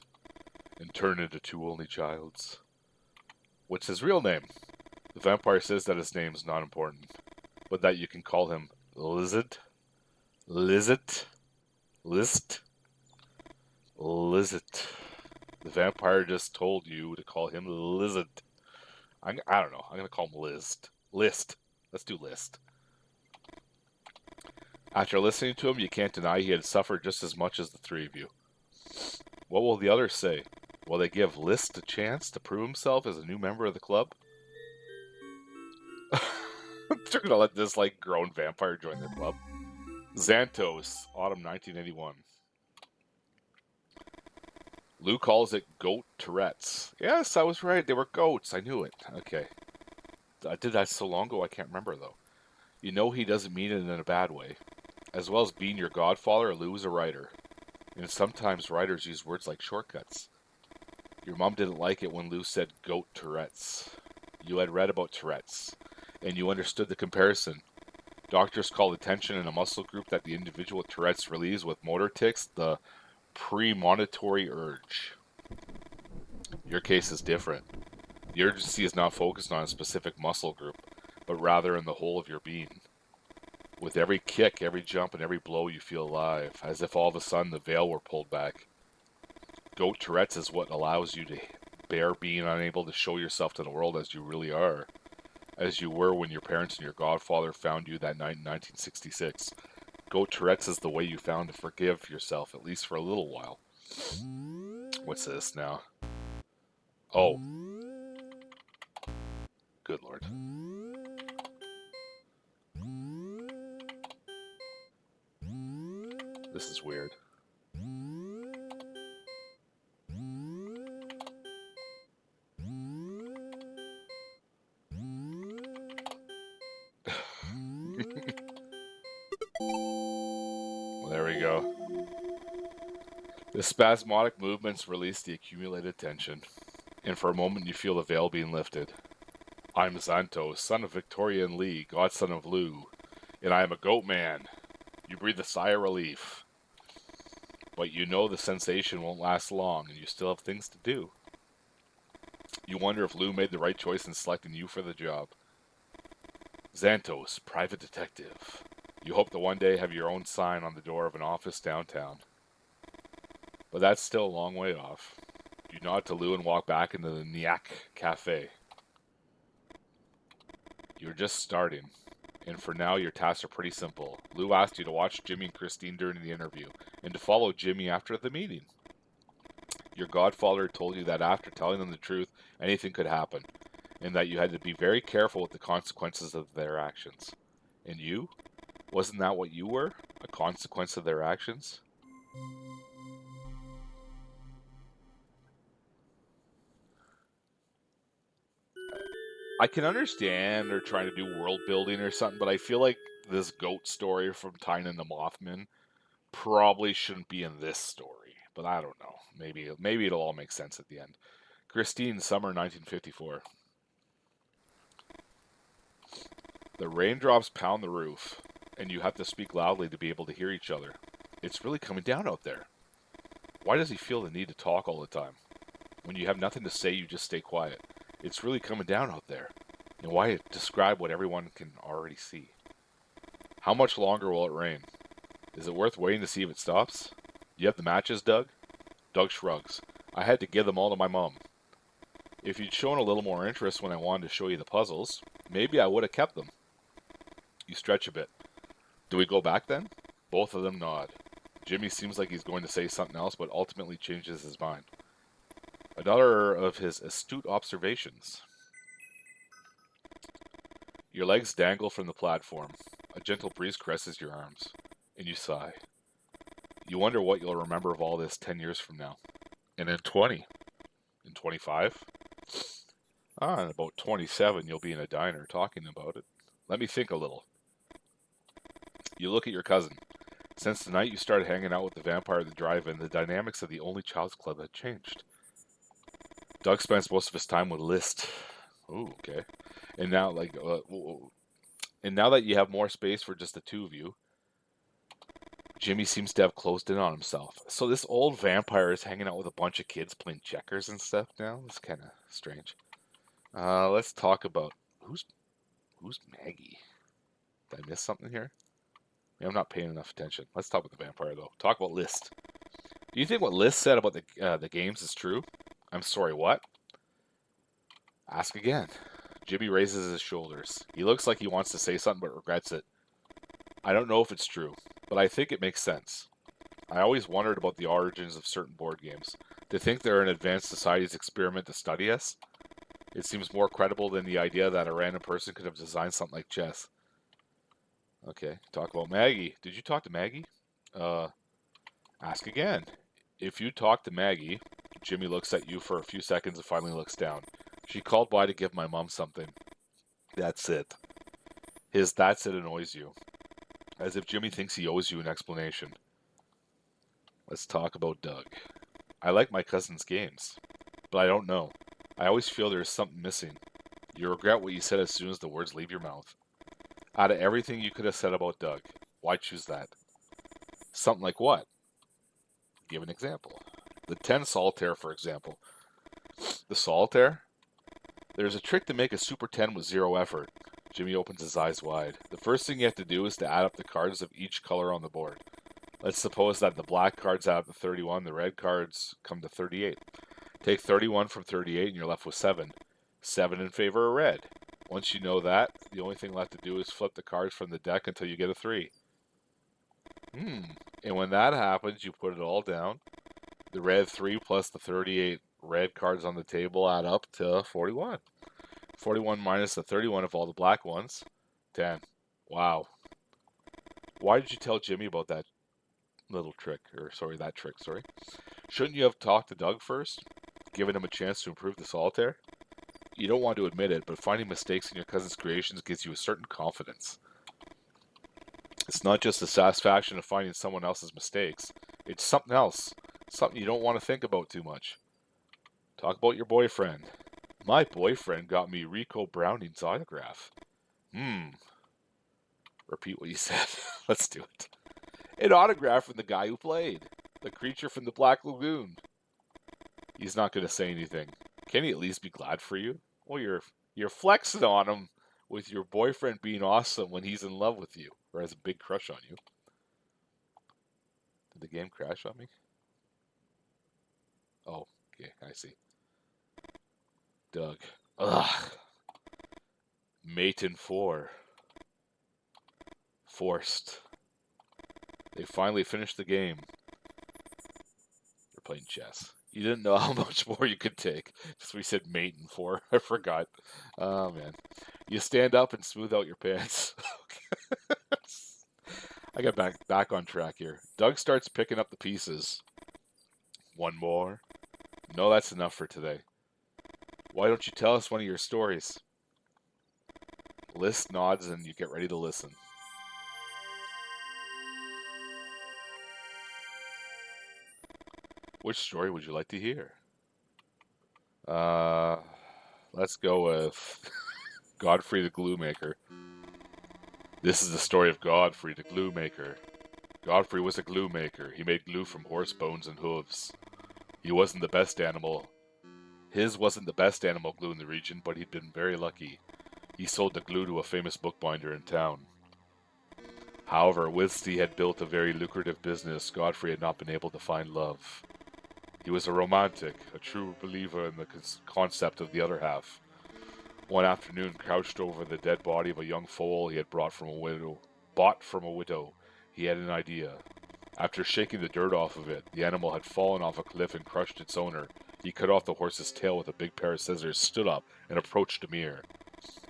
Speaker 1: and turned into two only childs. What's his real name? The vampire says that his name's not important, but that you can call him Lizard, Lizard, List, Lizard. The vampire just told you to call him Lizard. I don't know. I'm going to call him List. List. Let's do List. After listening to him, you can't deny he had suffered just as much as the three of you. What will the others say? Will they give List a chance to prove himself as a new member of the club? They're going to let this, grown vampire join the club. Xantos, autumn 1981. Lou calls it goat Tourette's. Yes, I was right. They were goats. I knew it. Okay. I did that so long ago, I can't remember, though. You know he doesn't mean it in a bad way. As well as being your godfather, Lou is a writer. And sometimes writers use words like shortcuts. Your mom didn't like it when Lou said goat Tourette's. You had read about Tourette's, and you understood the comparison. Doctors call attention in a muscle group that the individual with Tourette's relieves with motor tics the premonitory urge. Your case is different. The urgency is not focused on a specific muscle group, but rather in the whole of your being. With every kick, every jump, and every blow, you feel alive, as if all of a sudden the veil were pulled back. Goat Tourette's is what allows you to bear being unable to show yourself to the world as you really are, as you were when your parents and your godfather found you that night in 1966. Goat Tourette's is the way you found to forgive yourself, at least for a little while. What's this now? Oh. Good Lord. This is weird. Well, there we go. The spasmodic movements release the accumulated tension, and for a moment you feel the veil being lifted. I'm Xantos, son of Victoria and Lee, godson of Lou, and I am a goat man. You breathe a sigh of relief. But you know the sensation won't last long, and you still have things to do. You wonder if Lou made the right choice in selecting you for the job. Xantos, private detective. You hope to one day have your own sign on the door of an office downtown. But that's still a long way off. You nod to Lou and walk back into the Nyack Cafe. You're just starting. And for now, your tasks are pretty simple. Lou asked you to watch Jimmy and Christine during the interview, and to follow Jimmy after the meeting. Your godfather told you that after telling them the truth, anything could happen, and that you had to be very careful with the consequences of their actions. And you? Wasn't that what you were? A consequence of their actions? I can understand they're trying to do world building or something, but I feel like this goat story from Tynan the Mothman probably shouldn't be in this story. But I don't know. Maybe it'll all make sense at the end. Christine, summer 1954. The raindrops pound the roof, and you have to speak loudly to be able to hear each other. It's really coming down out there. Why does he feel the need to talk all the time? When you have nothing to say, you just stay quiet. It's really coming down out there. And why describe what everyone can already see? How much longer will it rain? Is it worth waiting to see if it stops? You have the matches, Doug? Doug shrugs. I had to give them all to my mom. If you'd shown a little more interest when I wanted to show you the puzzles, maybe I would have kept them. You stretch a bit. Do we go back then? Both of them nod. Jimmy seems like he's going to say something else, but ultimately changes his mind. Another of his astute observations. Your legs dangle from the platform. A gentle breeze caresses your arms, and you sigh. You wonder what you'll remember of all this 10 years from now. And in 20. In 25? In about 27, you'll be in a diner talking about it. Let me think a little. You look at your cousin. Since the night you started hanging out with the vampire at the drive-in, the dynamics of the Only Child's Club had changed. Doug spends most of his time with List. Ooh, okay. And now, now that you have more space for just the two of you, Jimmy seems to have closed in on himself. So this old vampire is hanging out with a bunch of kids playing checkers and stuff now. It's kind of strange. Let's talk about who's Maggie. Did I miss something here? I'm not paying enough attention. Let's talk about the vampire though. Talk about List. Do you think what List said about the games is true? I'm sorry, what? Ask again. Jimmy raises his shoulders. He looks like he wants to say something but regrets it. I don't know if it's true, but I think it makes sense. I always wondered about the origins of certain board games. To think they're an advanced society's experiment to study us? It seems more credible than the idea that a random person could have designed something like chess. Okay, talk about Maggie. Did you talk to Maggie? Ask again. If you talk to Maggie, Jimmy looks at you for a few seconds and finally looks down. She called by to give my mom something. That's it. His that's it annoys you. As if Jimmy thinks he owes you an explanation. Let's talk about Doug. I like my cousin's games, but I don't know. I always feel there is something missing. You regret what you said as soon as the words leave your mouth. Out of everything you could have said about Doug, why choose that? Something like what? Give an example. The 10 solitaire, for example. The solitaire? There's a trick to make a super 10 with zero effort. Jimmy opens his eyes wide. The first thing you have to do is to add up the cards of each color on the board. Let's suppose that the black cards add up to 31, the red cards come to 38. Take 31 from 38 and you're left with 7. 7 in favor of red. Once you know that, the only thing left to do is flip the cards from the deck until you get a 3. And when that happens, you put it all down. The red 3 plus the 38 red cards on the table add up to 41. 41 minus the 31 of all the black ones. 10. Wow. Why did you tell Jimmy about that trick? Shouldn't you have talked to Doug first? Given him a chance to improve the solitaire? You don't want to admit it, but finding mistakes in your cousin's creations gives you a certain confidence. It's not just the satisfaction of finding someone else's mistakes. It's something else. Something you don't want to think about too much. Talk about your boyfriend. My boyfriend got me Rico Browning's autograph. Repeat what you said. Let's do it. An autograph from the guy who played. The creature from the Black Lagoon. He's not going to say anything. Can he at least be glad for you? Well, you're flexing on him with your boyfriend being awesome when he's in love with you or has a big crush on you. Did the game crash on me? Oh, okay, I see. Doug. Ugh. Mate in 4. Forced. They finally finished the game. They're playing chess. You didn't know how much more you could take. Just we said mate in 4. I forgot. Oh, man. You stand up and smooth out your pants. I got back on track here. Doug starts picking up the pieces. One more. No, that's enough for today. Why don't you tell us one of your stories? List nods and you get ready to listen. Which story would you like to hear? Let's go with Godfrey the Glue Maker. This is the story of Godfrey the Glue Maker. Godfrey was a glue maker. He made glue from horse bones and hooves. He wasn't the best animal. His wasn't the best animal glue in the region, but he'd been very lucky. He sold the glue to a famous bookbinder in town. However, whilst he had built a very lucrative business, Godfrey had not been able to find love. He was a romantic, a true believer in the concept of the other half. One afternoon, crouched over the dead body of a young foal he had bought from a widow, he had an idea. After shaking the dirt off of it, the animal had fallen off a cliff and crushed its owner. He cut off the horse's tail with a big pair of scissors, stood up, and approached a mirror.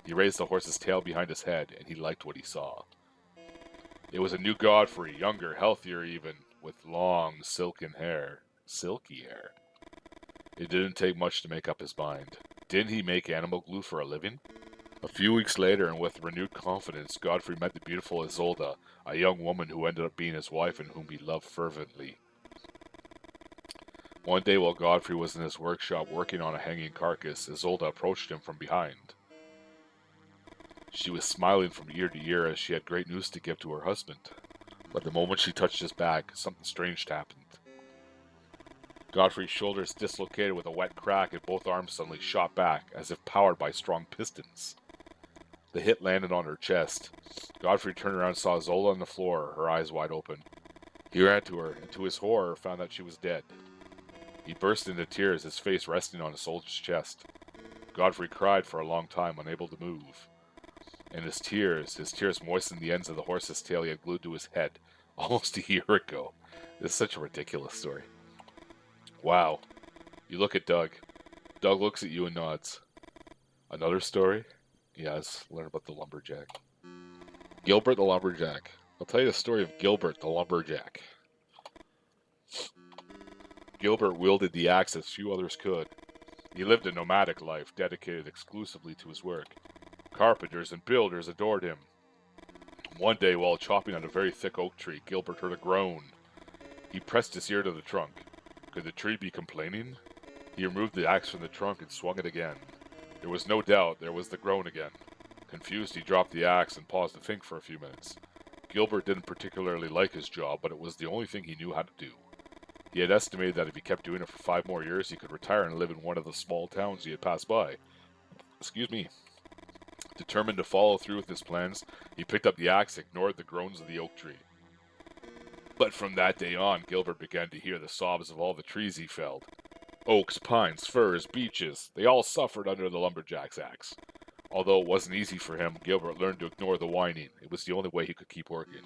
Speaker 1: He raised the horse's tail behind his head, and he liked what he saw. It was a new Godfrey, younger, healthier even, with long, silky hair. It didn't take much to make up his mind. Didn't he make animal glue for a living? A few weeks later, and with renewed confidence, Godfrey met the beautiful Isolde, a young woman who ended up being his wife and whom he loved fervently. One day while Godfrey was in his workshop working on a hanging carcass, Isolde approached him from behind. She was smiling from ear to ear as she had great news to give to her husband. But the moment she touched his back, something strange happened. Godfrey's shoulders dislocated with a wet crack and both arms suddenly shot back, as if powered by strong pistons. The hit landed on her chest. Godfrey turned around and saw Zola on the floor, her eyes wide open. He ran to her, and to his horror found that she was dead. He burst into tears, his face resting on Isolde's chest. Godfrey cried for a long time, unable to move. And his tears moistened the ends of the horse's tail he had glued to his head almost a year ago. This is such a ridiculous story. Wow. You look at Doug. Doug looks at you and nods. Another story? Yes, learn about the lumberjack. Gilbert the lumberjack. I'll tell you the story of Gilbert the lumberjack. Gilbert wielded the axe as few others could. He lived a nomadic life, dedicated exclusively to his work. Carpenters and builders adored him. One day, while chopping on a very thick oak tree, Gilbert heard a groan. He pressed his ear to the trunk. Could the tree be complaining? He removed the axe from the trunk and swung it again. There was no doubt there was the groan again. Confused, he dropped the axe and paused to think for a few minutes. Gilbert didn't particularly like his job, but it was the only thing he knew how to do. He had estimated that if he kept doing it for 5 more years, he could retire and live in one of the small towns he had passed by. Determined to follow through with his plans, he picked up the axe and ignored the groans of the oak tree. But from that day on, Gilbert began to hear the sobs of all the trees he felled. Oaks, pines, firs, beeches, they all suffered under the lumberjack's axe. Although it wasn't easy for him, Gilbert learned to ignore the whining. It was the only way he could keep working.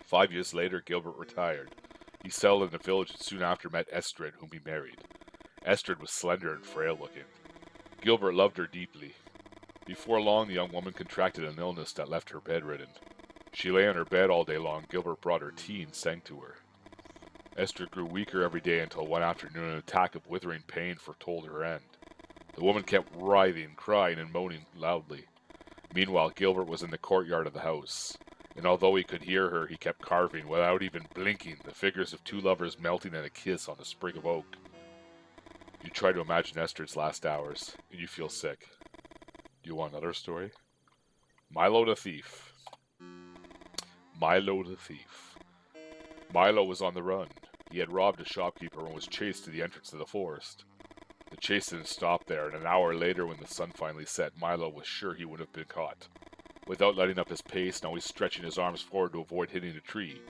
Speaker 1: 5 years later, Gilbert retired. He settled in the village and soon after met Estrid, whom he married. Estrid was slender and frail-looking. Gilbert loved her deeply. Before long, the young woman contracted an illness that left her bedridden. She lay on her bed all day long. Gilbert brought her tea and sang to her. Estrid grew weaker every day until one afternoon an attack of withering pain foretold her end. The woman kept writhing, crying, and moaning loudly. Meanwhile, Gilbert was in the courtyard of the house, and although he could hear her, he kept carving, without even blinking, the figures of 2 lovers melting in a kiss on a sprig of oak. You try to imagine Estrid's last hours, and you feel sick. Do you want another story? Milo the Thief. Milo the Thief. Milo was on the run. He had robbed a shopkeeper and was chased to the entrance of the forest. The chased it and stopped there, and an hour later when the sun finally set, Milo was sure he would have been caught. Without letting up his pace, now he's stretching his arms forward to avoid hitting a tree,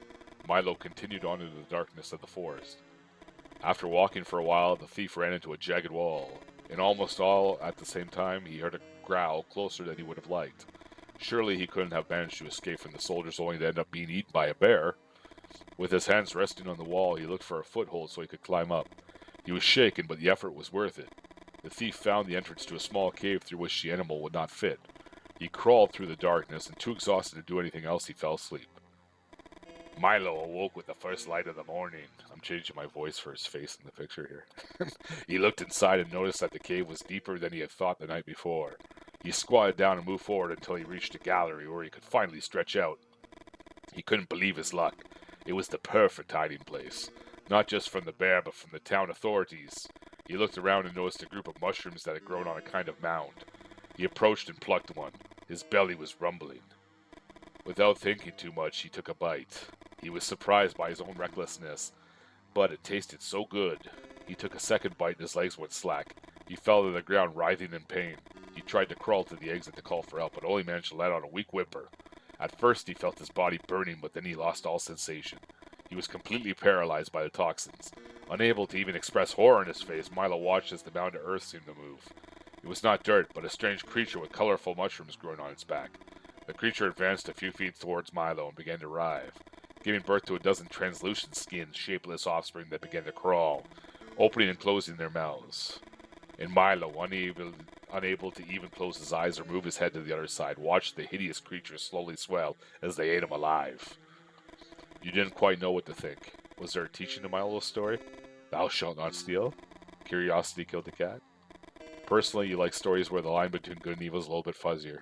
Speaker 1: Milo continued on into the darkness of the forest. After walking for a while, the thief ran into a jagged wall, and almost all at the same time he heard a growl closer than he would have liked. Surely he couldn't have managed to escape from the soldiers only to end up being eaten by a bear. With his hands resting on the wall, he looked for a foothold so he could climb up. He was shaken, but the effort was worth it. The thief found the entrance to a small cave through which the animal would not fit. He crawled through the darkness, and too exhausted to do anything else, he fell asleep. Milo awoke with the first light of the morning. I'm changing my voice for his face in the picture here. He looked inside and noticed that the cave was deeper than he had thought the night before. He squatted down and moved forward until he reached a gallery where he could finally stretch out. He couldn't believe his luck. It was the perfect hiding place, not just from the bear, but from the town authorities. He looked around and noticed a group of mushrooms that had grown on a kind of mound. He approached and plucked one. His belly was rumbling. Without thinking too much, he took a bite. He was surprised by his own recklessness, but it tasted so good. He took a second bite and his legs went slack. He fell to the ground, writhing in pain. He tried to crawl to the exit to call for help, but only managed to let out a weak whimper. At first, he felt his body burning, but then he lost all sensation. He was completely paralyzed by the toxins. Unable to even express horror in his face, Milo watched as the mound of earth seemed to move. It was not dirt, but a strange creature with colorful mushrooms growing on its back. The creature advanced a few feet towards Milo and began to writhe, giving birth to a dozen translucent skinned, shapeless offspring that began to crawl, opening and closing their mouths. And Milo, unable to even close his eyes or move his head to the other side, watched the hideous creature slowly swell as they ate him alive. You didn't quite know what to think. Was there a teaching to Milo's story? Thou shalt not steal? Curiosity killed the cat? Personally, you like stories where the line between good and evil is a little bit fuzzier.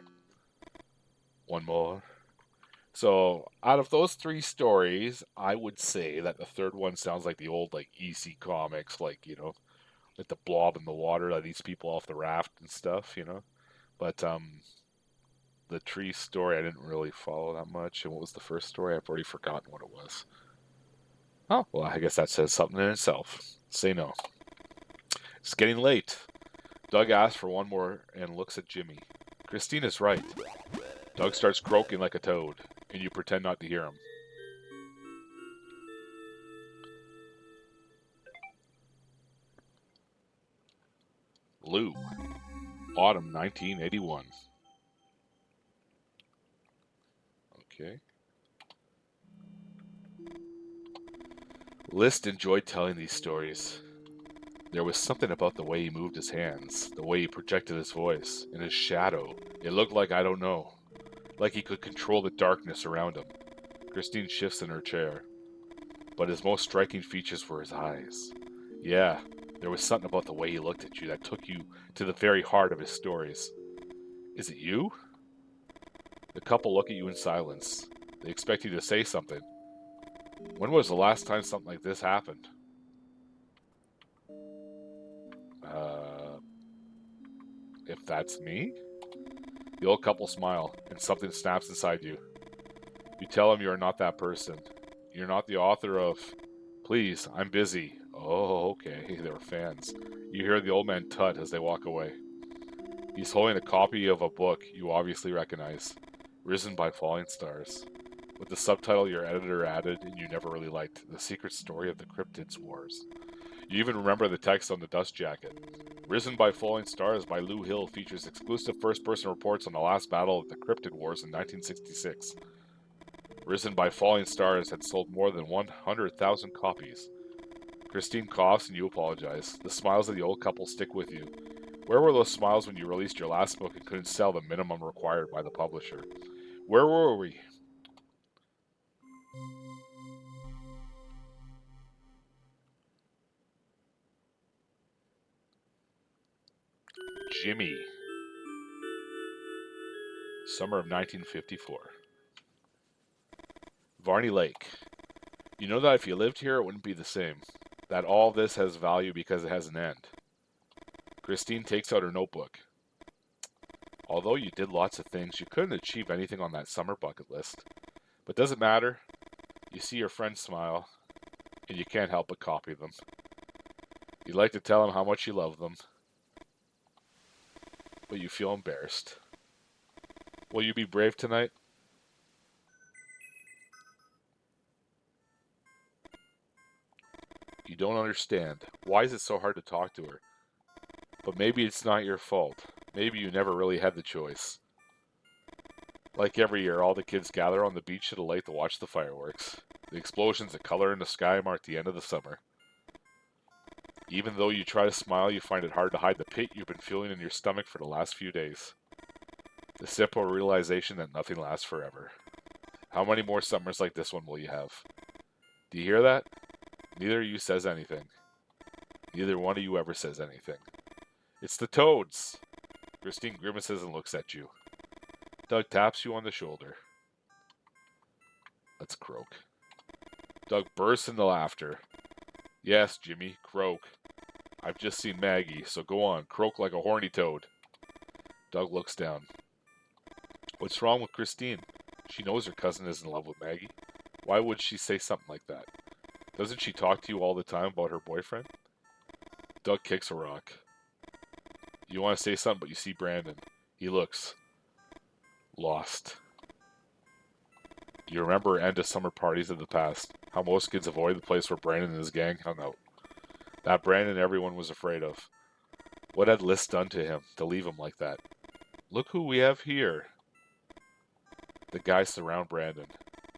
Speaker 1: One more. So, out of those three stories, I would say that the third one sounds like the old, EC comics, with the blob in the water that eats people off the raft and stuff, But, the tree story, I didn't really follow that much. And what was the first story? I've already forgotten what it was. Oh, well, I guess that says something in itself. Say no. It's getting late. Doug asks for one more and looks at Jimmy. Christina's right. Doug starts croaking like a toad, and you pretend not to hear him. Lou, autumn 1981. Okay. List enjoyed telling these stories. There was something about the way he moved his hands, the way he projected his voice, and his shadow. It looked like, I don't know, like he could control the darkness around him. Christine shifts in her chair. But his most striking features were his eyes. Yeah, there was something about the way he looked at you that took you to the very heart of his stories. Is it you? The couple look at you in silence. They expect you to say something. When was the last time something like this happened? If that's me? The old couple smile, and something snaps inside you. You tell him you are not that person. You're not the author of... Please, I'm busy. Oh, okay, they were fans. You hear the old man tut as they walk away. He's holding a copy of a book you obviously recognize. Risen by Falling Stars. With the subtitle your editor added and you never really liked. The Secret Story of the Cryptids Wars. You even remember the text on the dust jacket. Risen by Falling Stars by Lou Hill features exclusive first-person reports on the last battle of the Cryptid Wars in 1966. Risen by Falling Stars had sold more than 100,000 copies. Christine coughs and you apologize. The smiles of the old couple stick with you. Where were those smiles when you released your last book and couldn't sell the minimum required by the publisher? Where were we? Jimmy. Summer of 1954. Varney Lake. You know that if you lived here, it wouldn't be the same. That all this has value because it has an end. Christine takes out her notebook. Although you did lots of things, you couldn't achieve anything on that summer bucket list. But does it matter? You see your friends smile, and you can't help but copy them. You'd like to tell them how much you love them, but you feel embarrassed. Will you be brave tonight? You don't understand. Why is it so hard to talk to her? But maybe it's not your fault. Maybe you never really had the choice. Like every year, all the kids gather on the beach at a lake to watch the fireworks. The explosions of color in the sky mark the end of the summer. Even though you try to smile, you find it hard to hide the pit you've been feeling in your stomach for the last few days. The simple realization that nothing lasts forever. How many more summers like this one will you have? Do you hear that? Neither of you says anything. Neither one of you ever says anything. It's the toads! Christine grimaces and looks at you. Doug taps you on the shoulder. Let's croak. Doug bursts into laughter. Yes, Jimmy, croak. I've just seen Maggie, so go on, croak like a horny toad. Doug looks down. What's wrong with Christine? She knows her cousin is in love with Maggie. Why would she say something like that? Doesn't she talk to you all the time about her boyfriend? Doug kicks a rock. You want to say something, but you see Brandon. He looks lost. You remember end of summer parties of the past, how most kids avoid the place where Brandon and his gang hung out. That Brandon everyone was afraid of. What had Liz done to him to leave him like that? Look who we have here. The guys surround Brandon,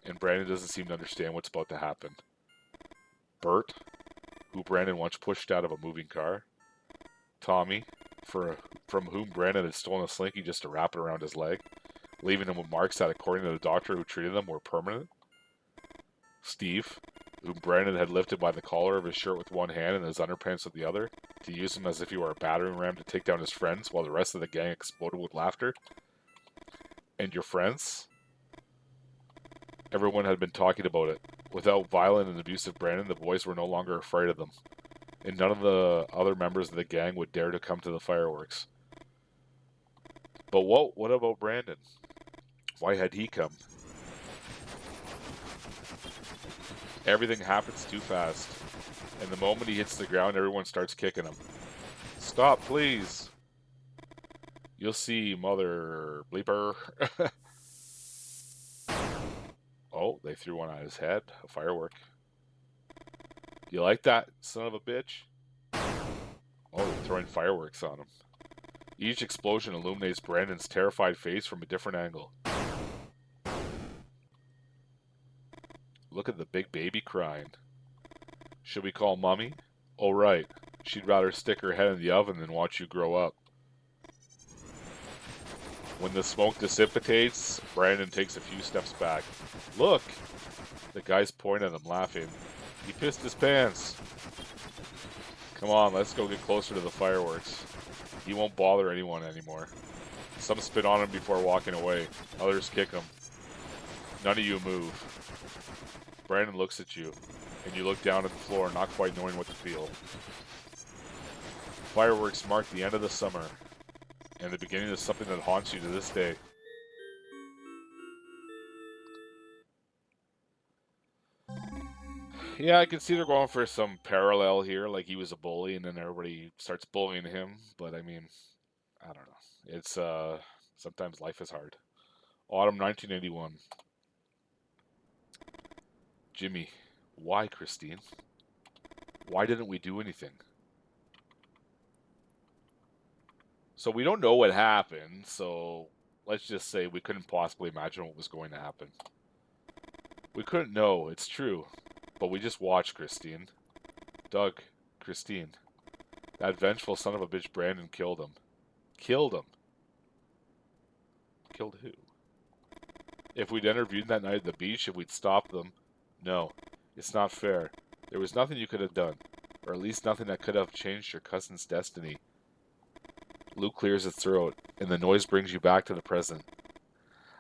Speaker 1: and Brandon doesn't seem to understand what's about to happen. Bert, who Brandon once pushed out of a moving car. Tommy, from whom Brandon had stolen a slinky just to wrap it around his leg, leaving him with marks that, according to the doctor who treated him, were permanent. Steve, whom Brandon had lifted by the collar of his shirt with one hand and his underpants with the other, to use him as if he were a battering ram to take down his friends while the rest of the gang exploded with laughter. And your friends? Everyone had been talking about it. Without violent and abusive Brandon, the boys were no longer afraid of them, and none of the other members of the gang would dare to come to the fireworks. But what about Brandon? Why had he come? Everything happens too fast, and the moment he hits the ground, everyone starts kicking him. Stop, please. You'll see, mother bleeper. Oh, they threw one at his head. A firework. You like that, son of a bitch? Oh, they're throwing fireworks on him. Each explosion illuminates Brandon's terrified face from a different angle. Look at the big baby crying. Should we call Mommy? Oh, right. She'd rather stick her head in the oven than watch you grow up. When the smoke dissipates, Brandon takes a few steps back. Look! The guys point at him, laughing. He pissed his pants. Come on, let's go get closer to the fireworks. He won't bother anyone anymore. Some spit on him before walking away. Others kick him. None of you move. Brandon looks at you, and you look down at the floor, not quite knowing what to feel. Fireworks mark the end of the summer, and the beginning of something that haunts you to this day. Yeah, I can see they're going for some parallel here, like he was a bully and then everybody starts bullying him, but I mean, I don't know. It's, sometimes life is hard. Autumn 1981. Jimmy, why, Christine? Why didn't we do anything? So we don't know what happened, so let's just say we couldn't possibly imagine what was going to happen. We couldn't know, it's true, but we just watched, Christine. Doug, Christine. That vengeful son of a bitch Brandon killed him. Killed him. Killed who? If we'd interviewed that night at the beach, if we'd stopped them, no, it's not fair. There was nothing you could have done, or at least nothing that could have changed your cousin's destiny. Luke clears his throat, and the noise brings you back to the present.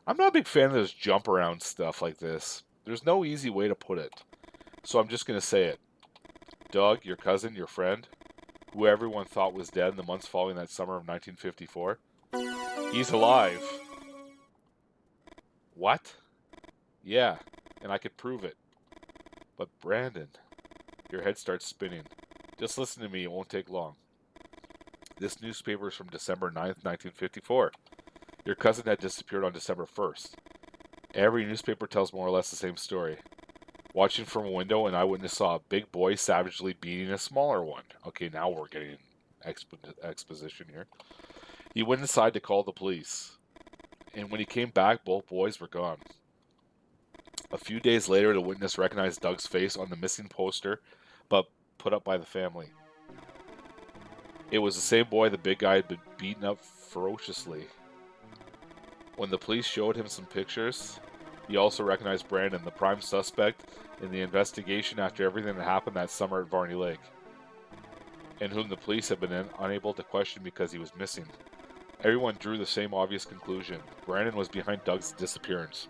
Speaker 1: I'm not a big fan of this jump around stuff like this. There's no easy way to put it, so I'm just going to say it. Doug, your cousin, your friend, who everyone thought was dead in the months following that summer of 1954, he's alive. What? Yeah, and I could prove it. But Brandon, your head starts spinning. Just listen to me, it won't take long. This newspaper is from December 9th, 1954. Your cousin had disappeared on December 1st. Every newspaper tells more or less the same story. Watching from a window, an eyewitness saw a big boy savagely beating a smaller one. Okay, now we're getting exposition here. He went inside to call the police, and when he came back, both boys were gone. A few days later, the witness recognized Doug's face on the missing poster, but put up by the family. It was the same boy the big guy had been beaten up ferociously. When the police showed him some pictures, he also recognized Brandon, the prime suspect in the investigation after everything that happened that summer at Varney Lake, and whom the police had been unable to question because he was missing. Everyone drew the same obvious conclusion. Brandon was behind Doug's disappearance.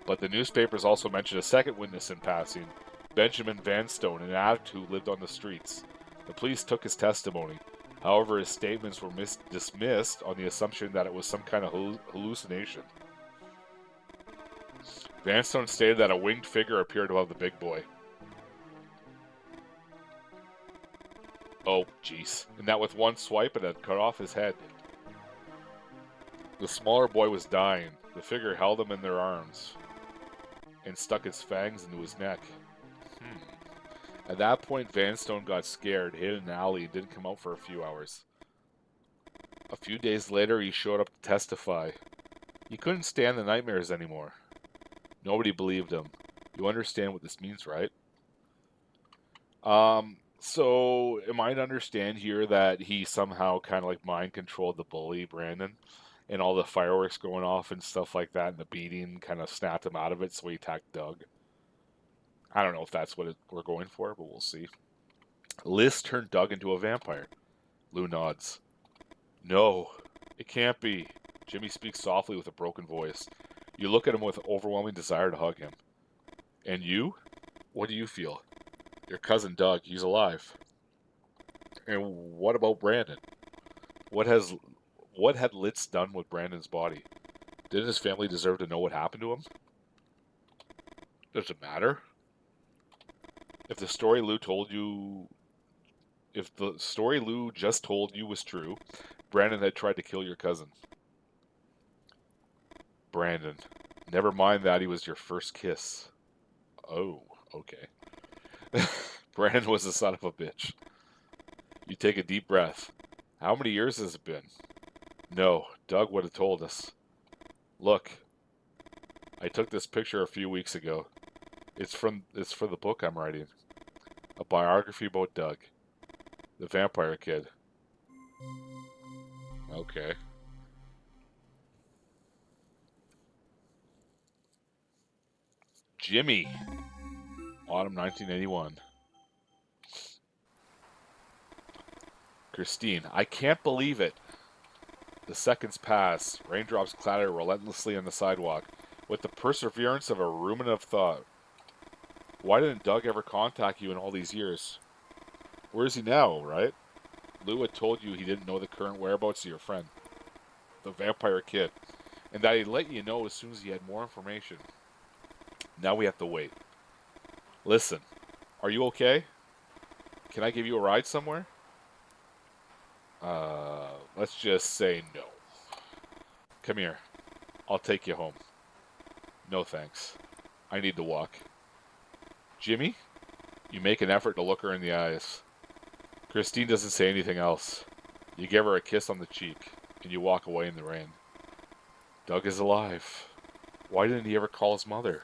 Speaker 1: But the newspapers also mentioned a second witness in passing, Benjamin Vanstone, an addict who lived on the streets. The police took his testimony. However, his statements were dismissed on the assumption that it was some kind of hallucination. Vanstone stated that a winged figure appeared above the big boy. Oh, jeez. And that with one swipe it had cut off his head. The smaller boy was dying. The figure held him in their arms and stuck its fangs into his neck. At that point, Vanstone got scared, hid in an alley, and didn't come out for a few hours. A few days later, he showed up to testify. He couldn't stand the nightmares anymore. Nobody believed him. You understand what this means, right? So am I to understand here that he somehow kind of like mind controlled the bully, Brandon, and all the fireworks going off and stuff like that, and the beating kind of snapped him out of it, so he attacked Doug? I don't know if that's what we're going for, but we'll see. Liz turned Doug into a vampire. Lou nods. No, it can't be. Jimmy speaks softly with a broken voice. You look at him with overwhelming desire to hug him. And you? What do you feel? Your cousin Doug, he's alive. And what about Brandon? What had Litz done with Brandon's body? Didn't his family deserve to know what happened to him? Does it matter? If the story Lou just told you was true, Brandon had tried to kill your cousin. Brandon. Never mind that he was your first kiss. Oh, okay. Brandon was the son of a bitch. You take a deep breath. How many years has it been? No, Doug would have told us. Look, I took this picture a few weeks ago. It's for the book I'm writing. A biography about Doug, the vampire kid. Okay. Jimmy. Autumn 1981. Christine. I can't believe it. The seconds pass. Raindrops clatter relentlessly on the sidewalk with the perseverance of a ruminative thought. Why didn't Doug ever contact you in all these years? Where is he now, right? Lou had told you he didn't know the current whereabouts of your friend, the vampire kid, and that he'd let you know as soon as he had more information. Now we have to wait. Listen, are you okay? Can I give you a ride somewhere? Let's just say no. Come here. I'll take you home. No thanks. I need to walk. Jimmy? You make an effort to look her in the eyes. Christine doesn't say anything else. You give her a kiss on the cheek, and you walk away in the rain. Doug is alive. Why didn't he ever call his mother?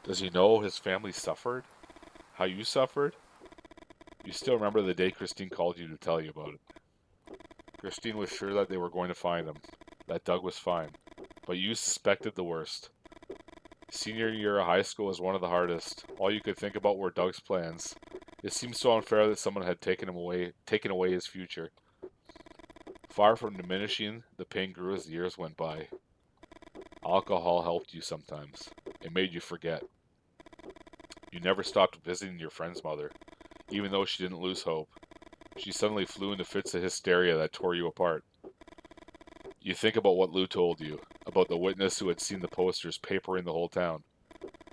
Speaker 1: Does he know his family suffered? How you suffered? You still remember the day Christine called you to tell you about it. Christine was sure that they were going to find him, that Doug was fine, but you suspected the worst. Senior year of high school was one of the hardest. All you could think about were Doug's plans. It seemed so unfair that someone had taken away his future. Far from diminishing, the pain grew as the years went by. Alcohol helped you sometimes. It made you forget. You never stopped visiting your friend's mother, even though she didn't lose hope. She suddenly flew into fits of hysteria that tore you apart. You think about what Lou told you, about the witness who had seen the posters papering the whole town.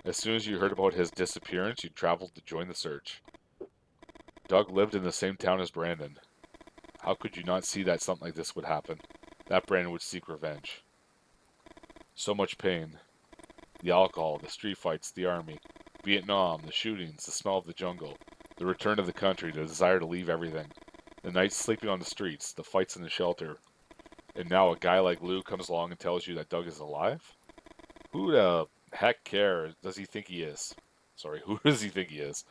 Speaker 1: As soon as you heard about his disappearance, you traveled to join the search. Doug lived in the same town as Brandon. How could you not see that something like this would happen? That Brandon would seek revenge. So much pain. The alcohol, the street fights, the army, Vietnam, the shootings, the smell of the jungle, the return to the country, the desire to leave everything, the nights sleeping on the streets, the fights in the shelter. And now a guy like Lou comes along and tells you that Doug is alive? Who the heck cares? Does he think he is? Sorry, who does he think he is?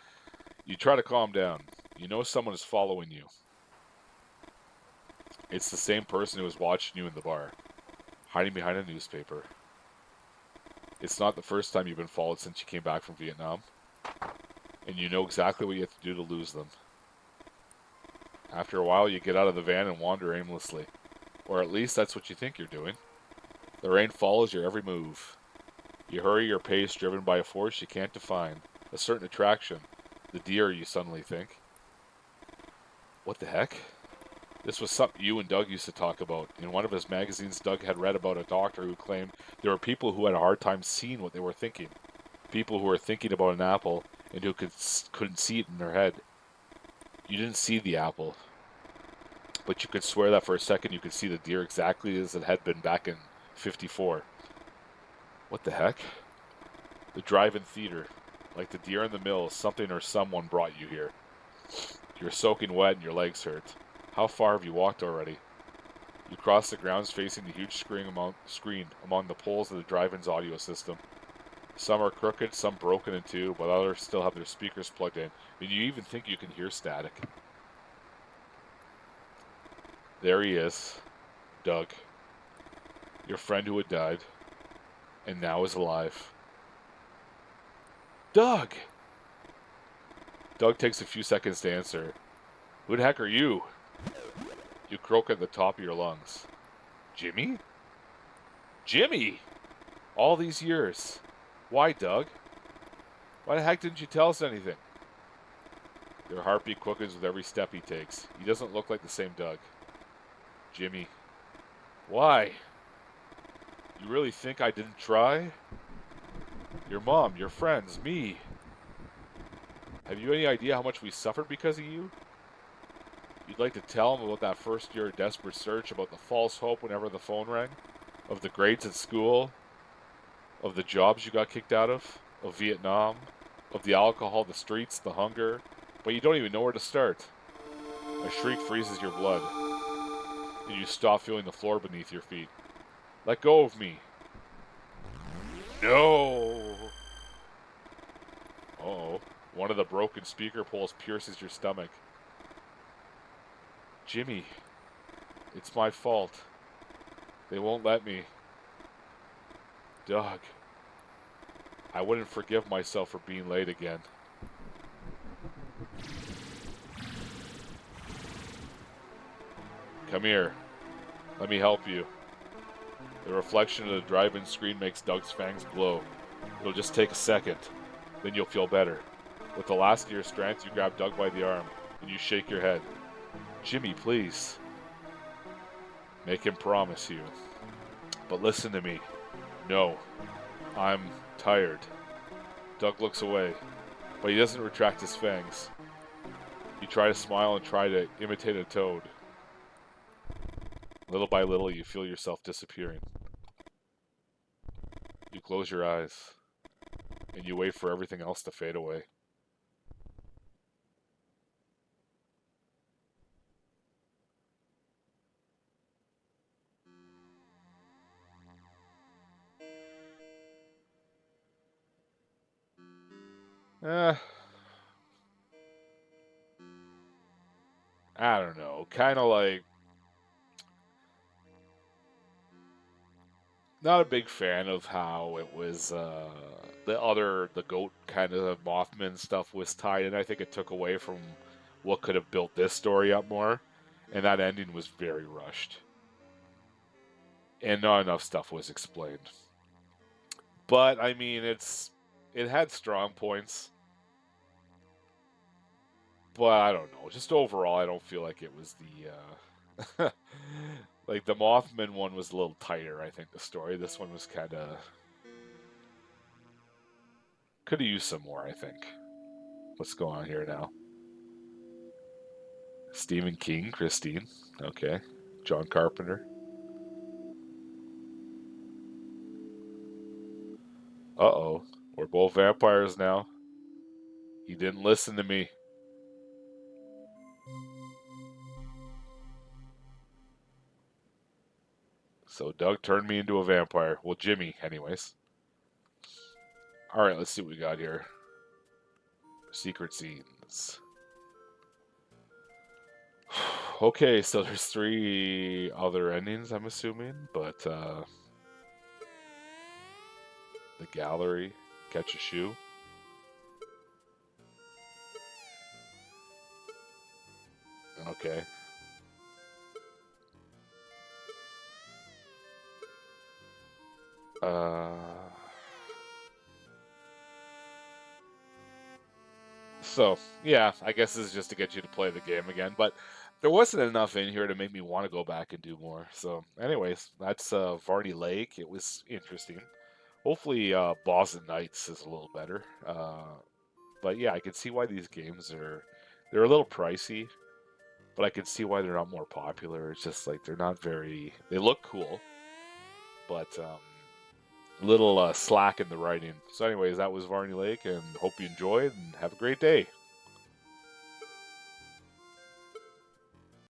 Speaker 1: You try to calm down. You know someone is following you. It's the same person who was watching you in the bar, hiding behind a newspaper. It's not the first time you've been followed since you came back from Vietnam, and you know exactly what you have to do to lose them. After a while, you get out of the van and wander aimlessly, or at least that's what you think you're doing. The rain follows your every move. You hurry your pace, driven by a force you can't define, a certain attraction, the deer, you suddenly think. What the heck? This was something you and Doug used to talk about. In one of his magazines, Doug had read about a doctor who claimed there were people who had a hard time seeing what they were thinking. People who were thinking about an apple and who couldn't see it in their head. You didn't see the apple, but you could swear that for a second you could see the deer exactly as it had been back in '54. What the heck? The drive-in theater. Like the deer in the mill, something or someone brought you here. You're soaking wet and your legs hurt. How far have you walked already? You cross the grounds facing the huge screen among the poles of the drive-in's audio system. Some are crooked, some broken in two, but others still have their speakers plugged in, and you even think you can hear static. There he is, Doug. Your friend who had died, and now is alive. Doug! Doug takes a few seconds to answer. Who the heck are you? You croak at the top of your lungs. Jimmy? Jimmy! All these years. Why, Doug? Why the heck didn't you tell us anything? Your heartbeat quickens with every step he takes. He doesn't look like the same Doug. Jimmy. Why? You really think I didn't try? Your mom, your friends, me. Have you any idea how much we suffered because of you? You'd like to tell him about that first year of desperate search, about the false hope whenever the phone rang, of the grades at school, of the jobs you got kicked out of Vietnam, of the alcohol, the streets, the hunger, but you don't even know where to start. A shriek freezes your blood, and you stop feeling the floor beneath your feet. Let go of me. No! Uh-oh. One of the broken speaker poles pierces your stomach. Jimmy, it's my fault. They won't let me. Doug, I wouldn't forgive myself for being late again. Come here. Let me help you. The reflection of the drive-in screen makes Doug's fangs glow. It'll just take a second. Then you'll feel better. With the last of your strength, you grab Doug by the arm, and you shake your head. Jimmy, please. Make him promise you. But listen to me. No. I'm tired. Doug looks away, but he doesn't retract his fangs. You try to smile and try to imitate a toad. Little by little, you feel yourself disappearing. You close your eyes, and you wait for everything else to fade away. I don't know. Kind of like, not a big fan of how it was, the goat kind of Mothman stuff was tied in. I think it took away from what could have built this story up more. And that ending was very rushed. And not enough stuff was explained. But, I mean, it had strong points. But I don't know. Just overall, I don't feel like it was the like the Mothman one was a little tighter. I think the story. This one was kind of could have used some more. I think. What's going on here now? Stephen King, Christine. Okay. John Carpenter. Uh-oh. We're both vampires now. He didn't listen to me. So Doug turned me into a vampire. Well, Jimmy, anyways. All right, let's see what we got here. Secret scenes. Okay, so there's 3 other endings, I'm assuming, but the gallery, catch a shoe. Okay. Uh, so yeah, I guess this is just to get you to play the game again, but there wasn't enough in here to make me want to go back and do more. So, anyways, that's Varney Lake. It was interesting. Hopefully, Boston Knights is a little better. But yeah, I can see why these games they're a little pricey, but I can see why they're not more popular. It's just like they're not very. They look cool, but little slack in the writing. So, anyways, that was Varney Lake, and hope you enjoyed and have a great day.